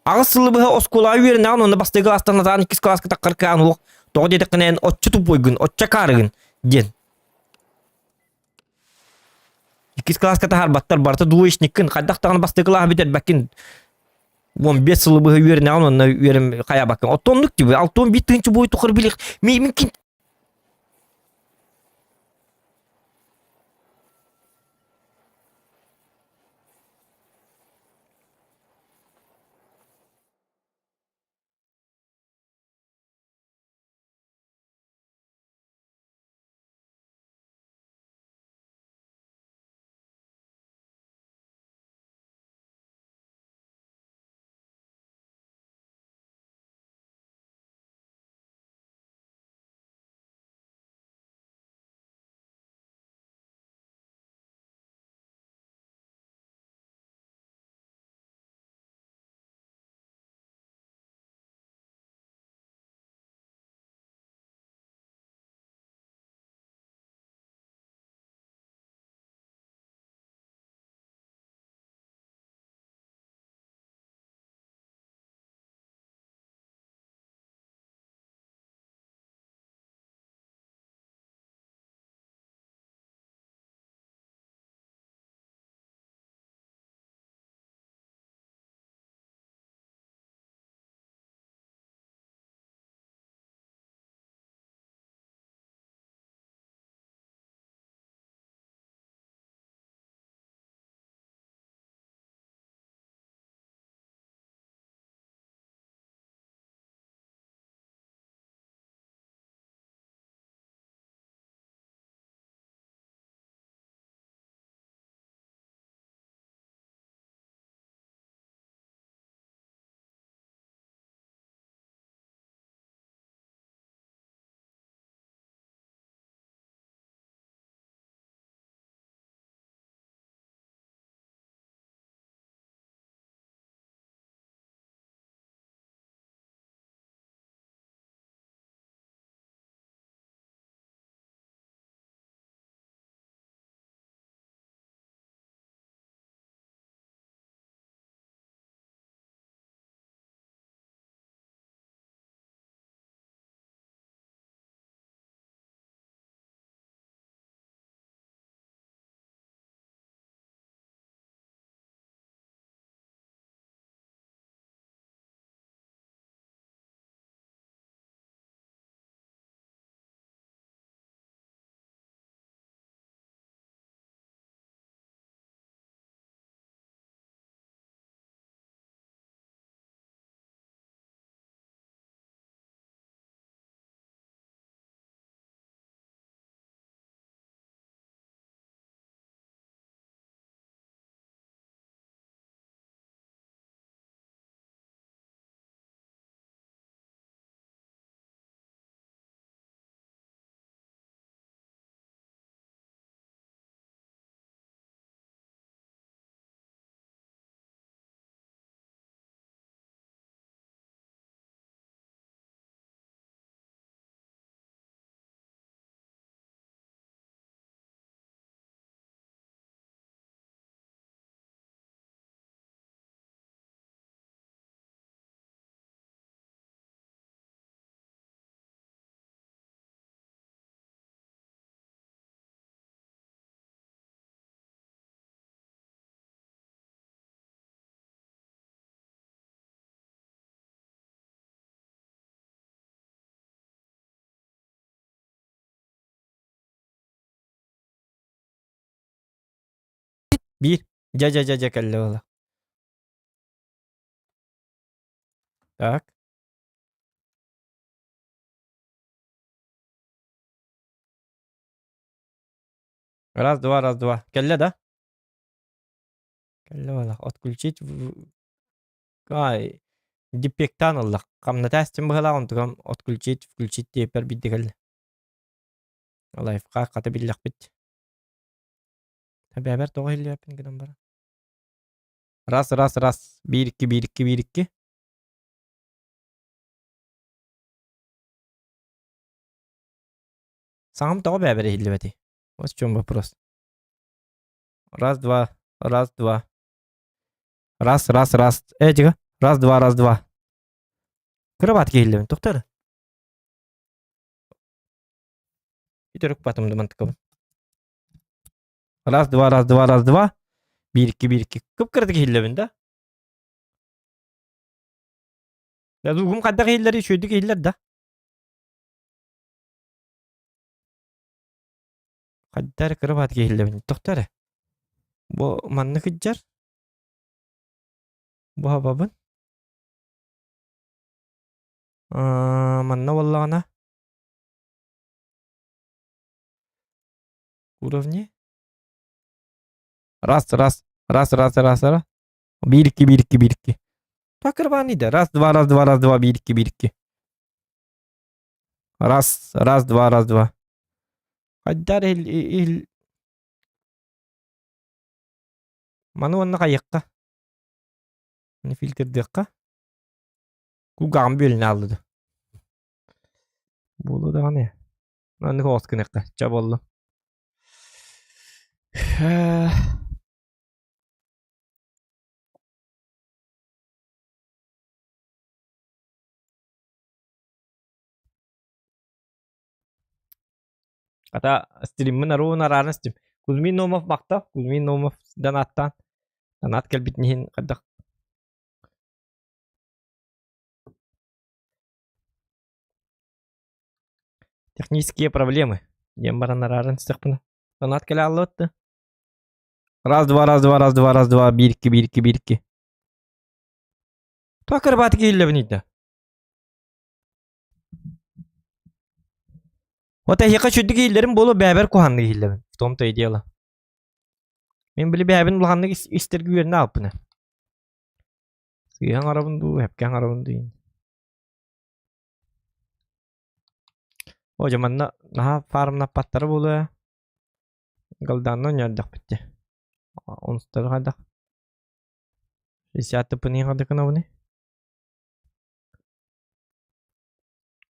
Ағысылы бұға оскола үйерін ағын, оны бастығы астанатан 2 класска таққар кән оқ. Тоғы дедіқінен отчы тупойгын, отча қарығын. Ден. 2 класска тахар баттар барты дуышникін. Қайдақтағын бастығылағы бетер бәкін. 15 сылы бұға үйерін ағын, оны үйерім қая бәкін. Отонлық дебі, алтын bir тынчы бой тұқыр білік. Меймін Bir. Ja kelle ola. Так. Раз, два, раз, два. Кelle да? Кelle ола. Отключить. Ай. Диппектан олла. Камна тестим быхала онтугам отключить, включить тепер бидди кelle. Лайфқа ката биллах бит. Бәбәр тоғы хилли япин гынан бара. Раз. 1-2. Саңым тоғы бәбәр хилли бәти. Вот в чем вопрос. Раз, два. Раз. Эдига. Раз, два. Кырабат хилли бән. Тоқтары. Итерік батым дыман тықабын. Раз, два. 1-2. Кып кырдық хилли бән да. Язугум қадда хиллери шөйдік хиллер да. Қаддар кырабат хилли бән. Тоқтары. Бу манны кыджар. Бу хабабын. Манна валлағана. Уровни. Раз. 1-2. Такырбанида. Раз, два. 1-2. Раз, два. Қаддар ил. Маны онна қайыққа. Маны фильтрдіққа. Кугам бөліне алды. Болу да ғаны. Маны қоскыныққа. Чаболы. Ата стримін аруын араны стим. Кузьмин Номов бақта. Кузьмин Номов данаттан. Данат кәлбітнейін қаддақ. Технические проблемы. Ем баран арарын стықпына. Данат кәлі алды өтті. Раз, два. 1-2. Такыр баты кейілі бінейді. Ота хиқа шүдді кейілерім болу бәбір куханды кейілі бін. В том-то и дело. Мен білі бәбін бұлғанды істергі үйеріне алып бұны. Сыйған арабынды, әпкен арабынды. О жаманна наға фарымна паттары болу. Галданны ойнардық бітті. Оныстары қадақ. 60 пыны қадықына бұны.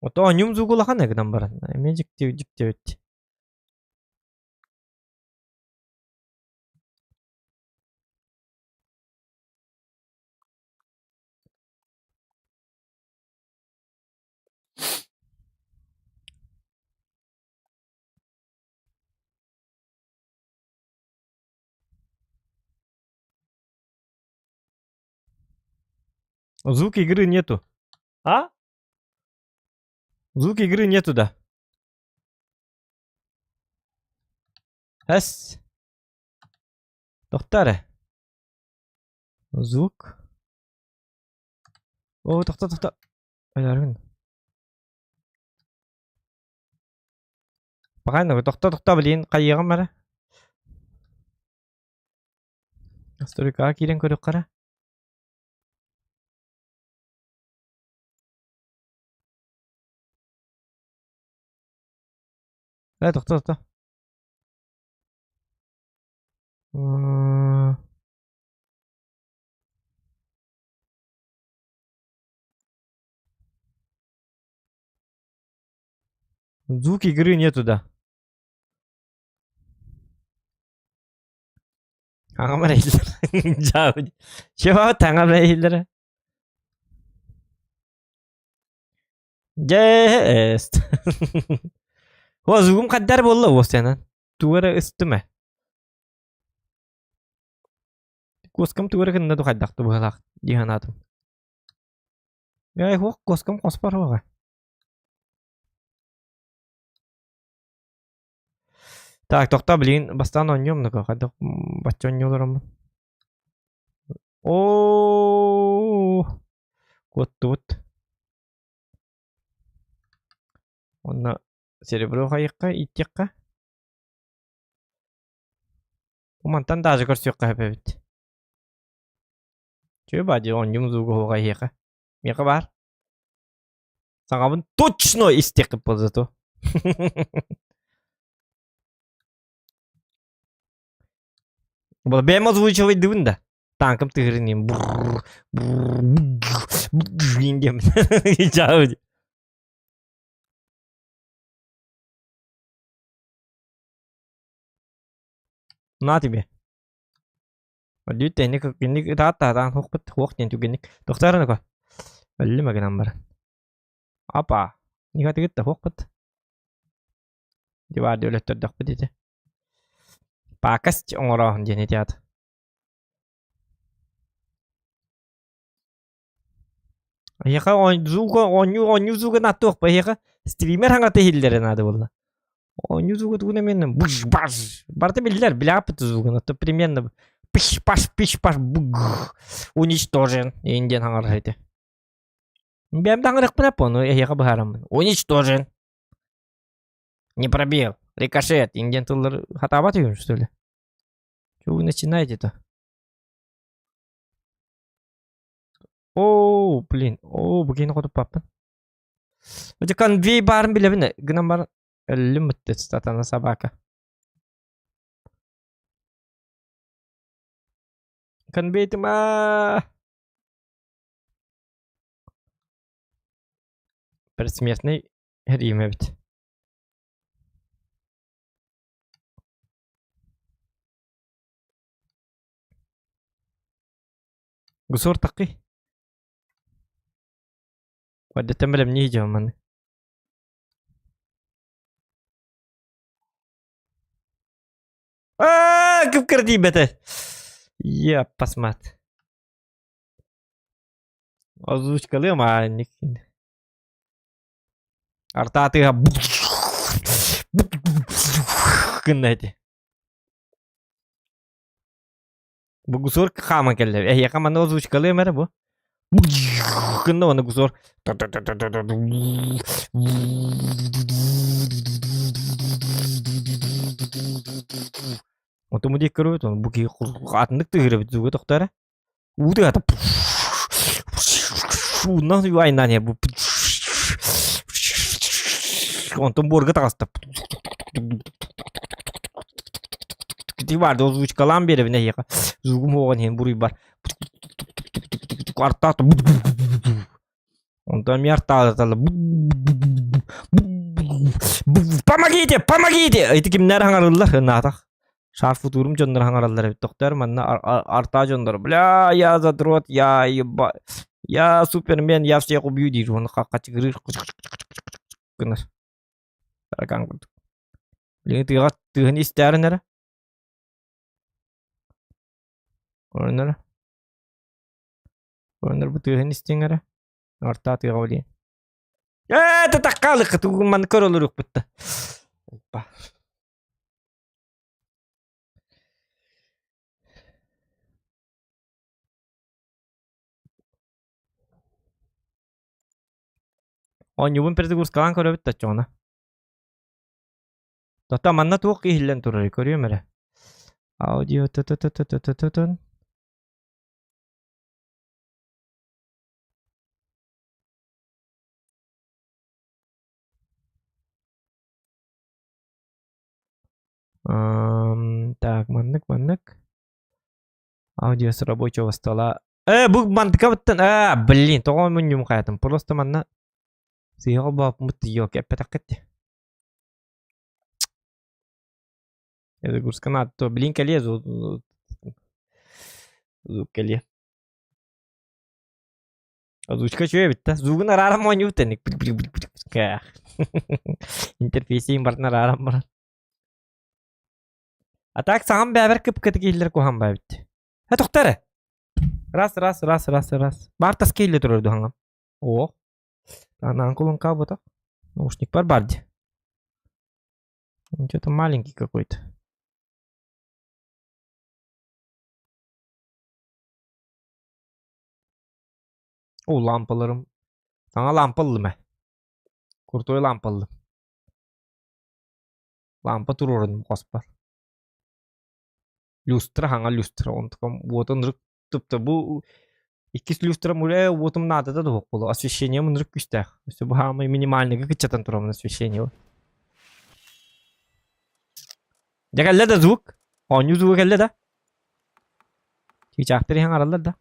Ото онюм зугулахан эгден баран. Эме жиктеп өтті. Звук игры нету. А? Звук игры нету, да. Эс. Тоқтары. Звук. О, тоқта. Айларың. Бағайны, тоқта білейін. Қайығым бәрі. Настройкаға келен көріп қара. Тоқта. Звук игры нету, да. Аңам рейлер. Жауд. Чего таңам рейлер? Жест. О, звугум қаддар болы о сенен. Туары үстіме. Коскам туары кінна ду қаддақты бұғалақ. Дихан адым. Яй, хоқ, коскам қоспар оға. Так, тохта блин, бастан ойнуyorum да кайда бачча ойнуyorlar. О, вот. Онна серебро хайыкка, иттекка. Умантан даже көрсөкка хепебит. Чö бади ойнуyorum зуго хайыка. Мека бар. Саңабын точно истекип болду то. Бұл бәм озвучивать дывын да. Танкым тыгырынем. Индем. Чау. На тебе. Өлі тәйнік генік тағаттағдан хоқпыт хоқ ден түгенік. Тоқтарыны ко. Өлі мәгінен бар. Апа. Ниға тігітті хоқпыт. Дебарды өлеттірдік бұд еді. Пакаст оңырағын дене тияды. Аяқа ойну зуға натты оқпа. Аяқа стример хаңаты хелдері нады болды. Ойну зуға туғына менің бұж-баж. Барды білдер, білі апыты зуға натты. Примерно пиш-паш, уничтожен. Инден хаңар хайды. Бәмді хаңырық бұнап оны, аяқа бұхарамын. Уничтожен. Не пробел. Рикошет. Инден тылыр хатабат үйін, что ли? Чего вы начинаете-то? О, блин. О, бұгейін қотып папын. Өте конвей барын білебін. Гынан барын. Өлім мүтті статана собака. Конвейтім Предсмертный рим бит. Гусор тақи. Wadda tembelem ni hijau man. Кып кірді бәті. Я посмат. Озвучкалы маленький. Артатыға кыннайды. Бұл гусор қама келді. Яқа маны озвучкалы мәр бұл. Кынны оны гусор. Отому дек көрөт, оны бұки қатындық түгірі бітізуге тоқтары. Уды аты. Шуынан айнан е бұл. Онтон борғы тағыстап. Кіті барды озвучкалан бері біне еқа. Зугым оған хен бұруй бар. Артақты. Онтон ми артақты талы. Помогите! Помогите! Айты кімнер хаңарылар? Натақ. Шарф утурум жондар хаңаралар бит доктор. Манна арта жондар. Бля, я задрот, я еба. Я супермен, я всех убью дейді. Оны қаққа чығырыр. Кыныр. Таракан күрдік. Біліңі тыға тығын істәрін әрі? Көрінір. Көрінір бұл тығын істен әрі? Арта тыға олейін. Таққалық. Тұғын маны көр олыр өк бітті. Опа. Он юбын перді курскалан көрі бітті чоғына. Тота манна туық ихілен тұрыры көрі өмірі. Аудио тұтын. Так, маннык. Аудио с рабочего стола. Бұл мантыка біттін. Блин, тоғын мүн юм қаятым. Просто манна сыйға бап мұтты yok. Әппет аққетті. Это гурскана, то блин кале звук кале. Озвучка чё бит-то? Звугын арарам ойнай бит. Интерфейсе имбартын арарам бар. А так саған бәбір кіп-кіті кейлер коған бай бит. Тоқтары. Раз. Бартас кейлі тұрырды хаңам. О. Анан кулын қабыта. Наушник бар барды. Что-то маленький какой-то. О, лампаларым. Sana lampa aldım he. Kurtoy lampa aldım. Lampa tururun kospar. Lustra hanga lustra. Онтукам вот он рык тыпта bu ikis люстра муле вот он надо да было. Освещение мы рык кустах. Все bu hamay минимальный как чатан турам освещение. Ya geldi de звук. Onyu звук geldi de. Hiç aktiri hang aralar da.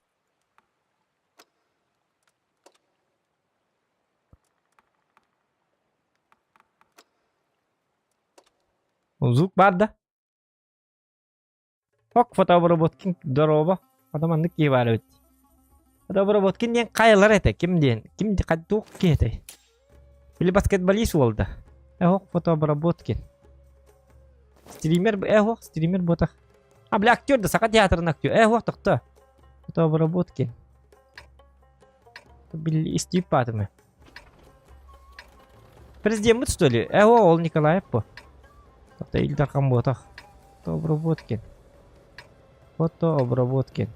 Звук бар да. Hok fotoobработкин дорога. Адаманды ки бар бит. Fotoobработкин ден кайлар эте, ким кадук кете. Или баскетболист болду. Hok fotoобработкин. Стример, hok стример бота. А бля актер да, сака театрын актер. Hok токто. Fotoобработкин. Били истипатымы. Президент что ли? Ол Николаев по. Это Ильдар Камботах. Фотообработкин. Фотообработкин.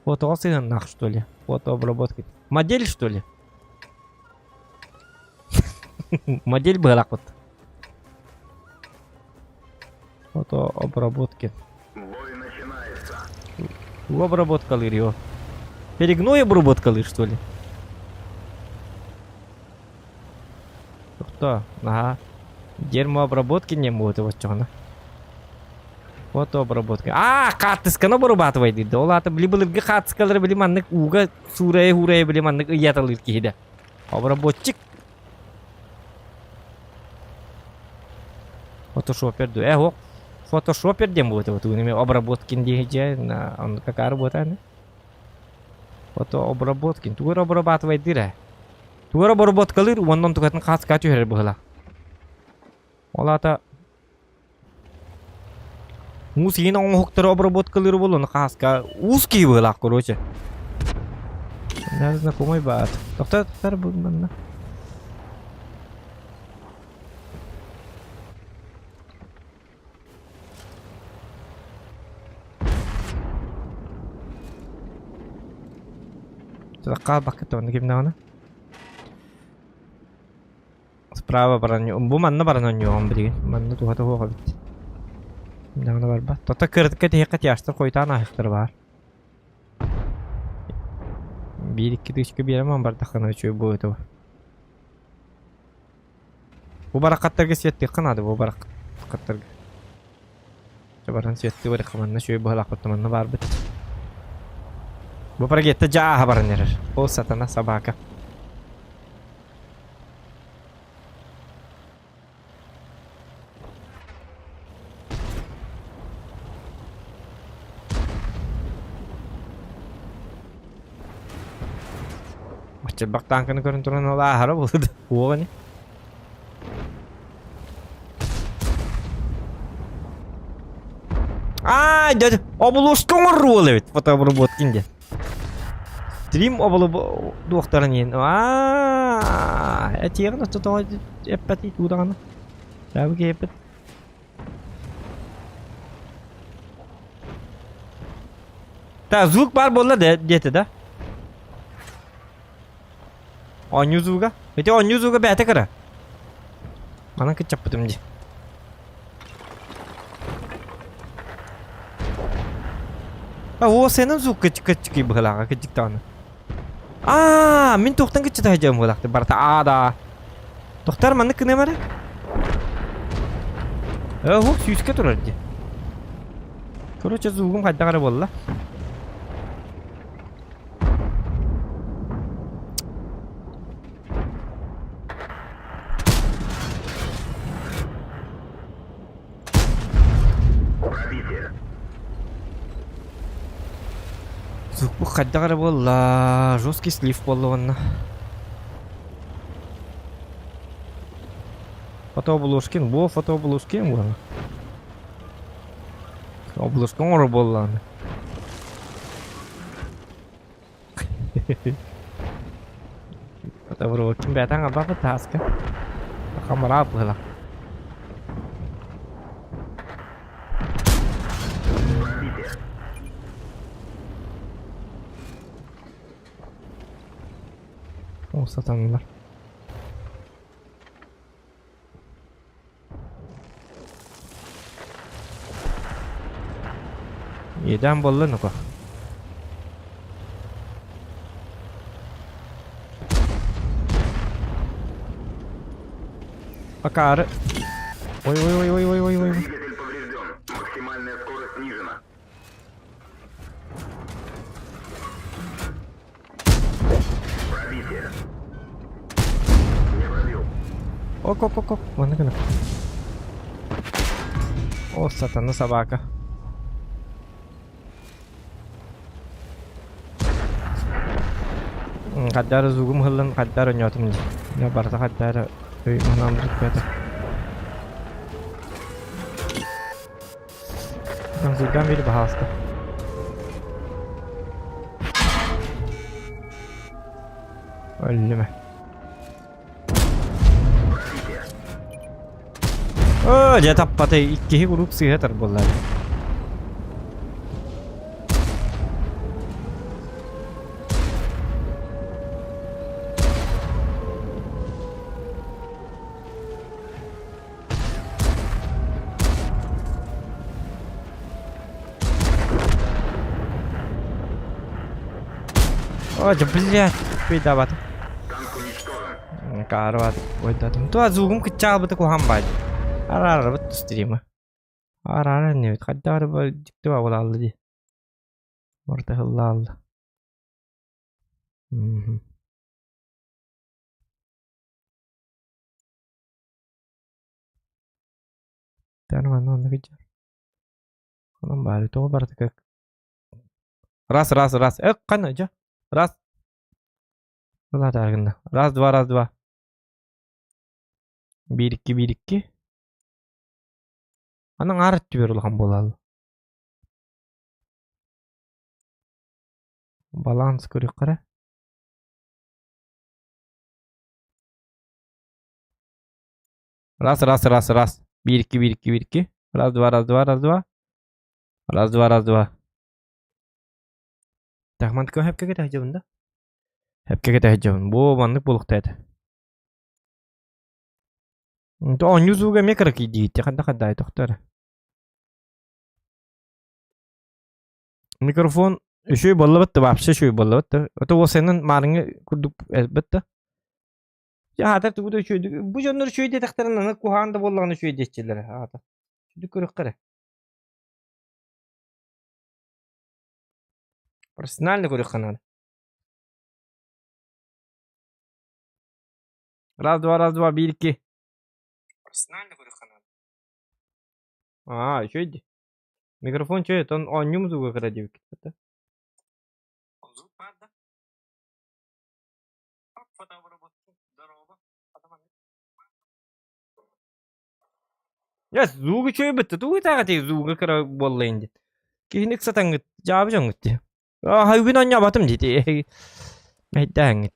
Фотосы нах что ли? Фотообработкин. Модель что ли? Модель была вот. Фотообработкин. Бой начинается. Обработка его. Перегной обработка что ли? Кто? Ага. Дерьмообработки не будет вот что она. Фотообработка. Картысканы обрабатывай дейді. Ол аты білі картыскалары білі маннык уға сурая білі маннык ұяталыр кейді. Обработчик. Фотошопер ду. О, фотошопер дем будет вот у него обработкин дейже. Он какая работа, не? Фотообработкин. Тугар обрабатывай дейді. Тугар обработкалыр, ондан тугатын картыска түйер бұғыла. Ол аты Мусин он хоктор обработкалыр болон каска узкий была, короче. Даже знакомый бат. Доктор был манна. Такая бакета он гимна она. Справа бараню. Бу манна бараню амбри. Манна тухата хохабит. Дагына бар ба. Тота кырдыкка тиякка тияштыр койтан айыктыр бар. Bir iki tışkı bir yerim var takana çöy bu ötü. Bu barakatlarga siyettik kanadı bu barakatlarga. Çabaran siyettik var kamanna çöy bu halakatmanna var bit. Bu paragette jaa habaran nerer. O satana sabaka. Bak tankını görün duran ola hara buldu. Bu ne? Дядя, облушкан роль ведь фотообработкинде. Стрим облу доктора не. Этиерна то эпати тудана. Сабге эпет. Та звук бар болла дете да. Onyu звуга? Эти onyu звуга бәте кара. Мана кычап битим ди. О, сенен звук кычки бгалага кычыктаны. Мен тоқтан кычыта жам бгалакты барта ада. Тоқтар маны кыне мара? Сүйіске турар ди. Короче, звугум кайда кара болла. Bu kadda gara bolla, жесткий слив болду онна. Фотоблушкин, бу фотоблушкин бу. Облушкин ора болла. Fotoğrafı kim beten abak bu taska. Kamera apıla. O satanlar. Yeden bollu nuko. Акары. Ой. Двигатель поврежден. Максимальная скорость снижена. Пробитие. Не пробил. Ок. Mana kena. Oh, satana sabaka. Kadar zugum hılan kadar nyatum. Ne barsa kadar manamdır kata. Zugam bir bahasta. Öldüme. Oh, dia tappate ikki grup sihatar bollar. Oh, блядь, beda bat. Танк уничтожен. Karwat, boyda. Tu azugum kecil betul ko hambaj. Ara betul stream. Ara ne kadar dikte wa wala di. Marta halal. Tan mana nak kejar. Kanam bari to bar tak. Ras. Kan aja. Ras. Ulan targında. Raz dva. 1-2. Anan arıt diyor ulan bolalı. Balans körük kara. Ras. 1-2. Raz dva. Tahman kau hep kaget aja bunda. Hep kaget aja bunda. Bu manlık buluk tete. Untuk on juga mereka kiki dia kadang dokter. Mikrofon şu ballabattı vapşe şu ballabattı. O senin marını kuduk elbette. Ya hatta tu da şu bu jonlar şu diye taktarına kuhanda bollağını şu diyecekler hatta. Şu körük kare. Personal körük kanal. Raz dva 1-2. Personal körük kanal. Aa şöyle. Mikrofon çöğüt on onyum zuga kara diyor ki. Zug var da. Fotoğrafı daraba. Ya zugu çöğü bitti. Tu ta te zuga kara bollayın. Kihinik satang jawab jang gitti. Ah hayvin anya batam jiti. Mehdang.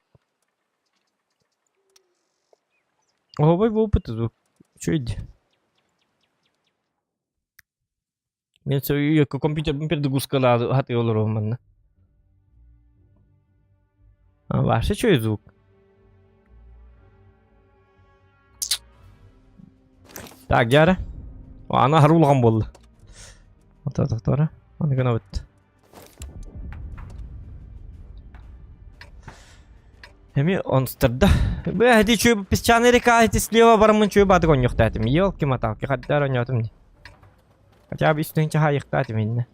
Oh boy bu bitti zug. Şöyle. Nel io che computer per guscolado hati olur olmanı. Varsa çözük. Tak jara. Ana harulgan boldu. Ata doktora. Ana gana bit. Hemi onstırda. Bu hadi çöp pis çaneri ka hadi sleva barımın çöp adı gon yok dedim. Yok kim atak ki kadar oynadım. Kaça bir üstüne çayık dedim yine.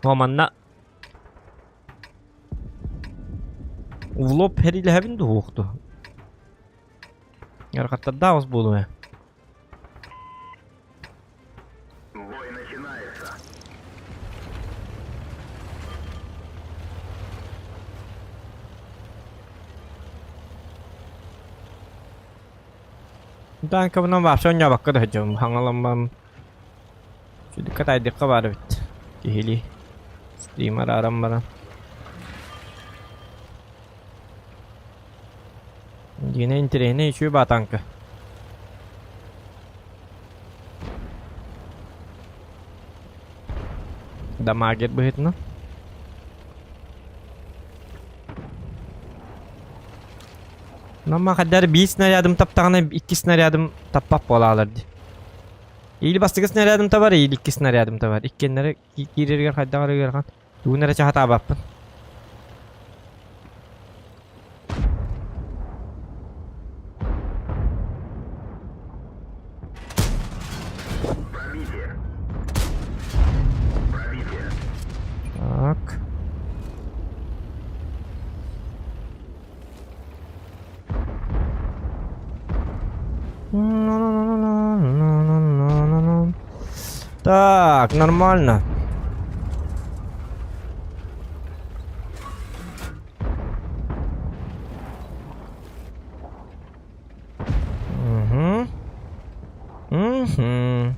Romanna Влоп heril hevin de hoqtu. Yarqatda davas bolu. Бой начинается. Dan kabına vapşon ya bakka da hecum. Hangalamam. Şu dikkat aydık var bit. Dihili. Streamer aram bana. Yine intirene içiyor batankı. Damaget bahit no. Nama kadar bir snaryadым taptağına 2 snaryadым tappap bolalardı. İyi bastığı snaryadым da var, iyi 2 snaryadым da var. İkkenlere girerger kadar gargan. Bunlara çahat abapın. Пробитие. Пробитие. Tak. Так, нормально. Угу. Угу.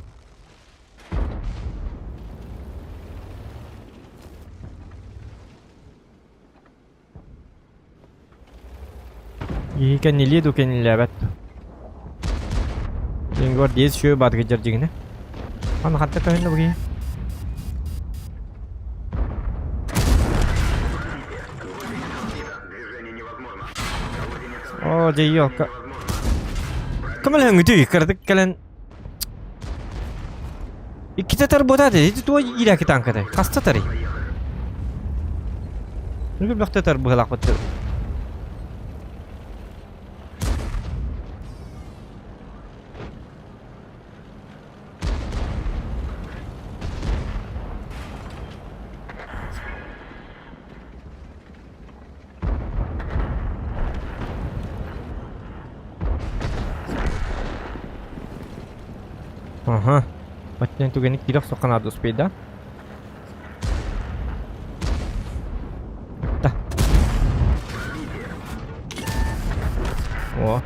Iyi kan nili tu kan nilabet. Lingor diye şu bat geçer jigine. Ana hatta kahın da bagi. Движение невозможно. Oh, jadi yok. Kamal hangi tu ikardık kalen. İki tar boda de itu tu ira kita angkat de. Kasta tari. Ini belak tar behalak betul. Aha. Macam tu gini kira sokan ada sepeda. Dah. Wah.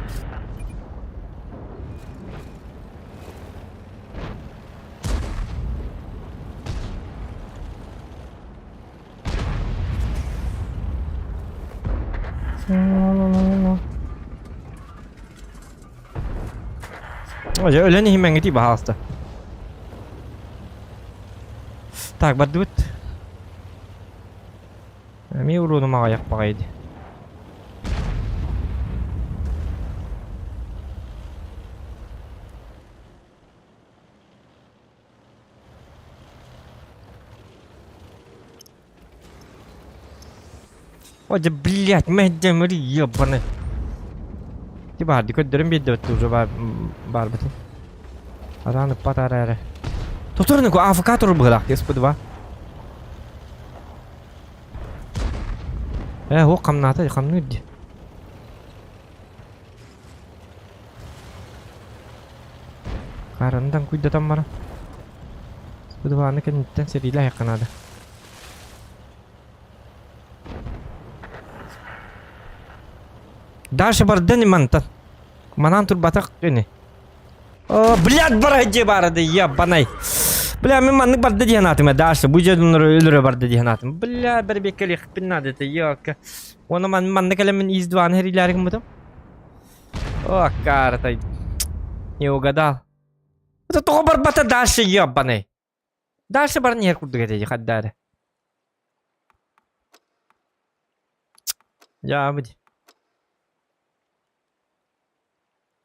Aja öyle nih hemen gidi bahas da. Tak badut. Mi urunu ma ayak pakaydı. Aja блядь, мәддемір ебаный. Ти бар, дикот дөрім беді өтті уже бар бітін. Аранып батар әрі. Тоқтырыны ко АФК тұрып ғылақ, деспі два. О, қамнаты, қамны өдді. Қарындан көйдатам бара. Деспі два, аны кәнеттен серилі айқанады. Дальше барден имантан. Манан тур батак ini. О, блядь, бараджи барады, ебаный. Бля, мен манны барды диханатым, дальше. Бу жерден өлүрө барды диханатым. Бля, бір бекелі хпиннады, это ёк. Оны манны калемен издуан хериляргым бутам. О, карта. Не угадал. Это только барбата дальше, ебаный. Дальше бар не курду гетеди, хаддаре. Я буди.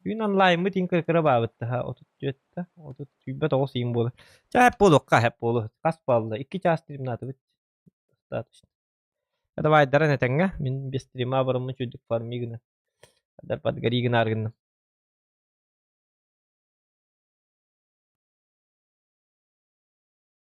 Yunan lain mı tinker kerabat ha 37 30 tübe to simbol. Hep bolu ka hep bolu. Kas ballı. 2 ças stream natı bit. Status. Ada vay dara netenge min bir stream abarım çocuk farmı güne. Ada pat gari gınar gınım.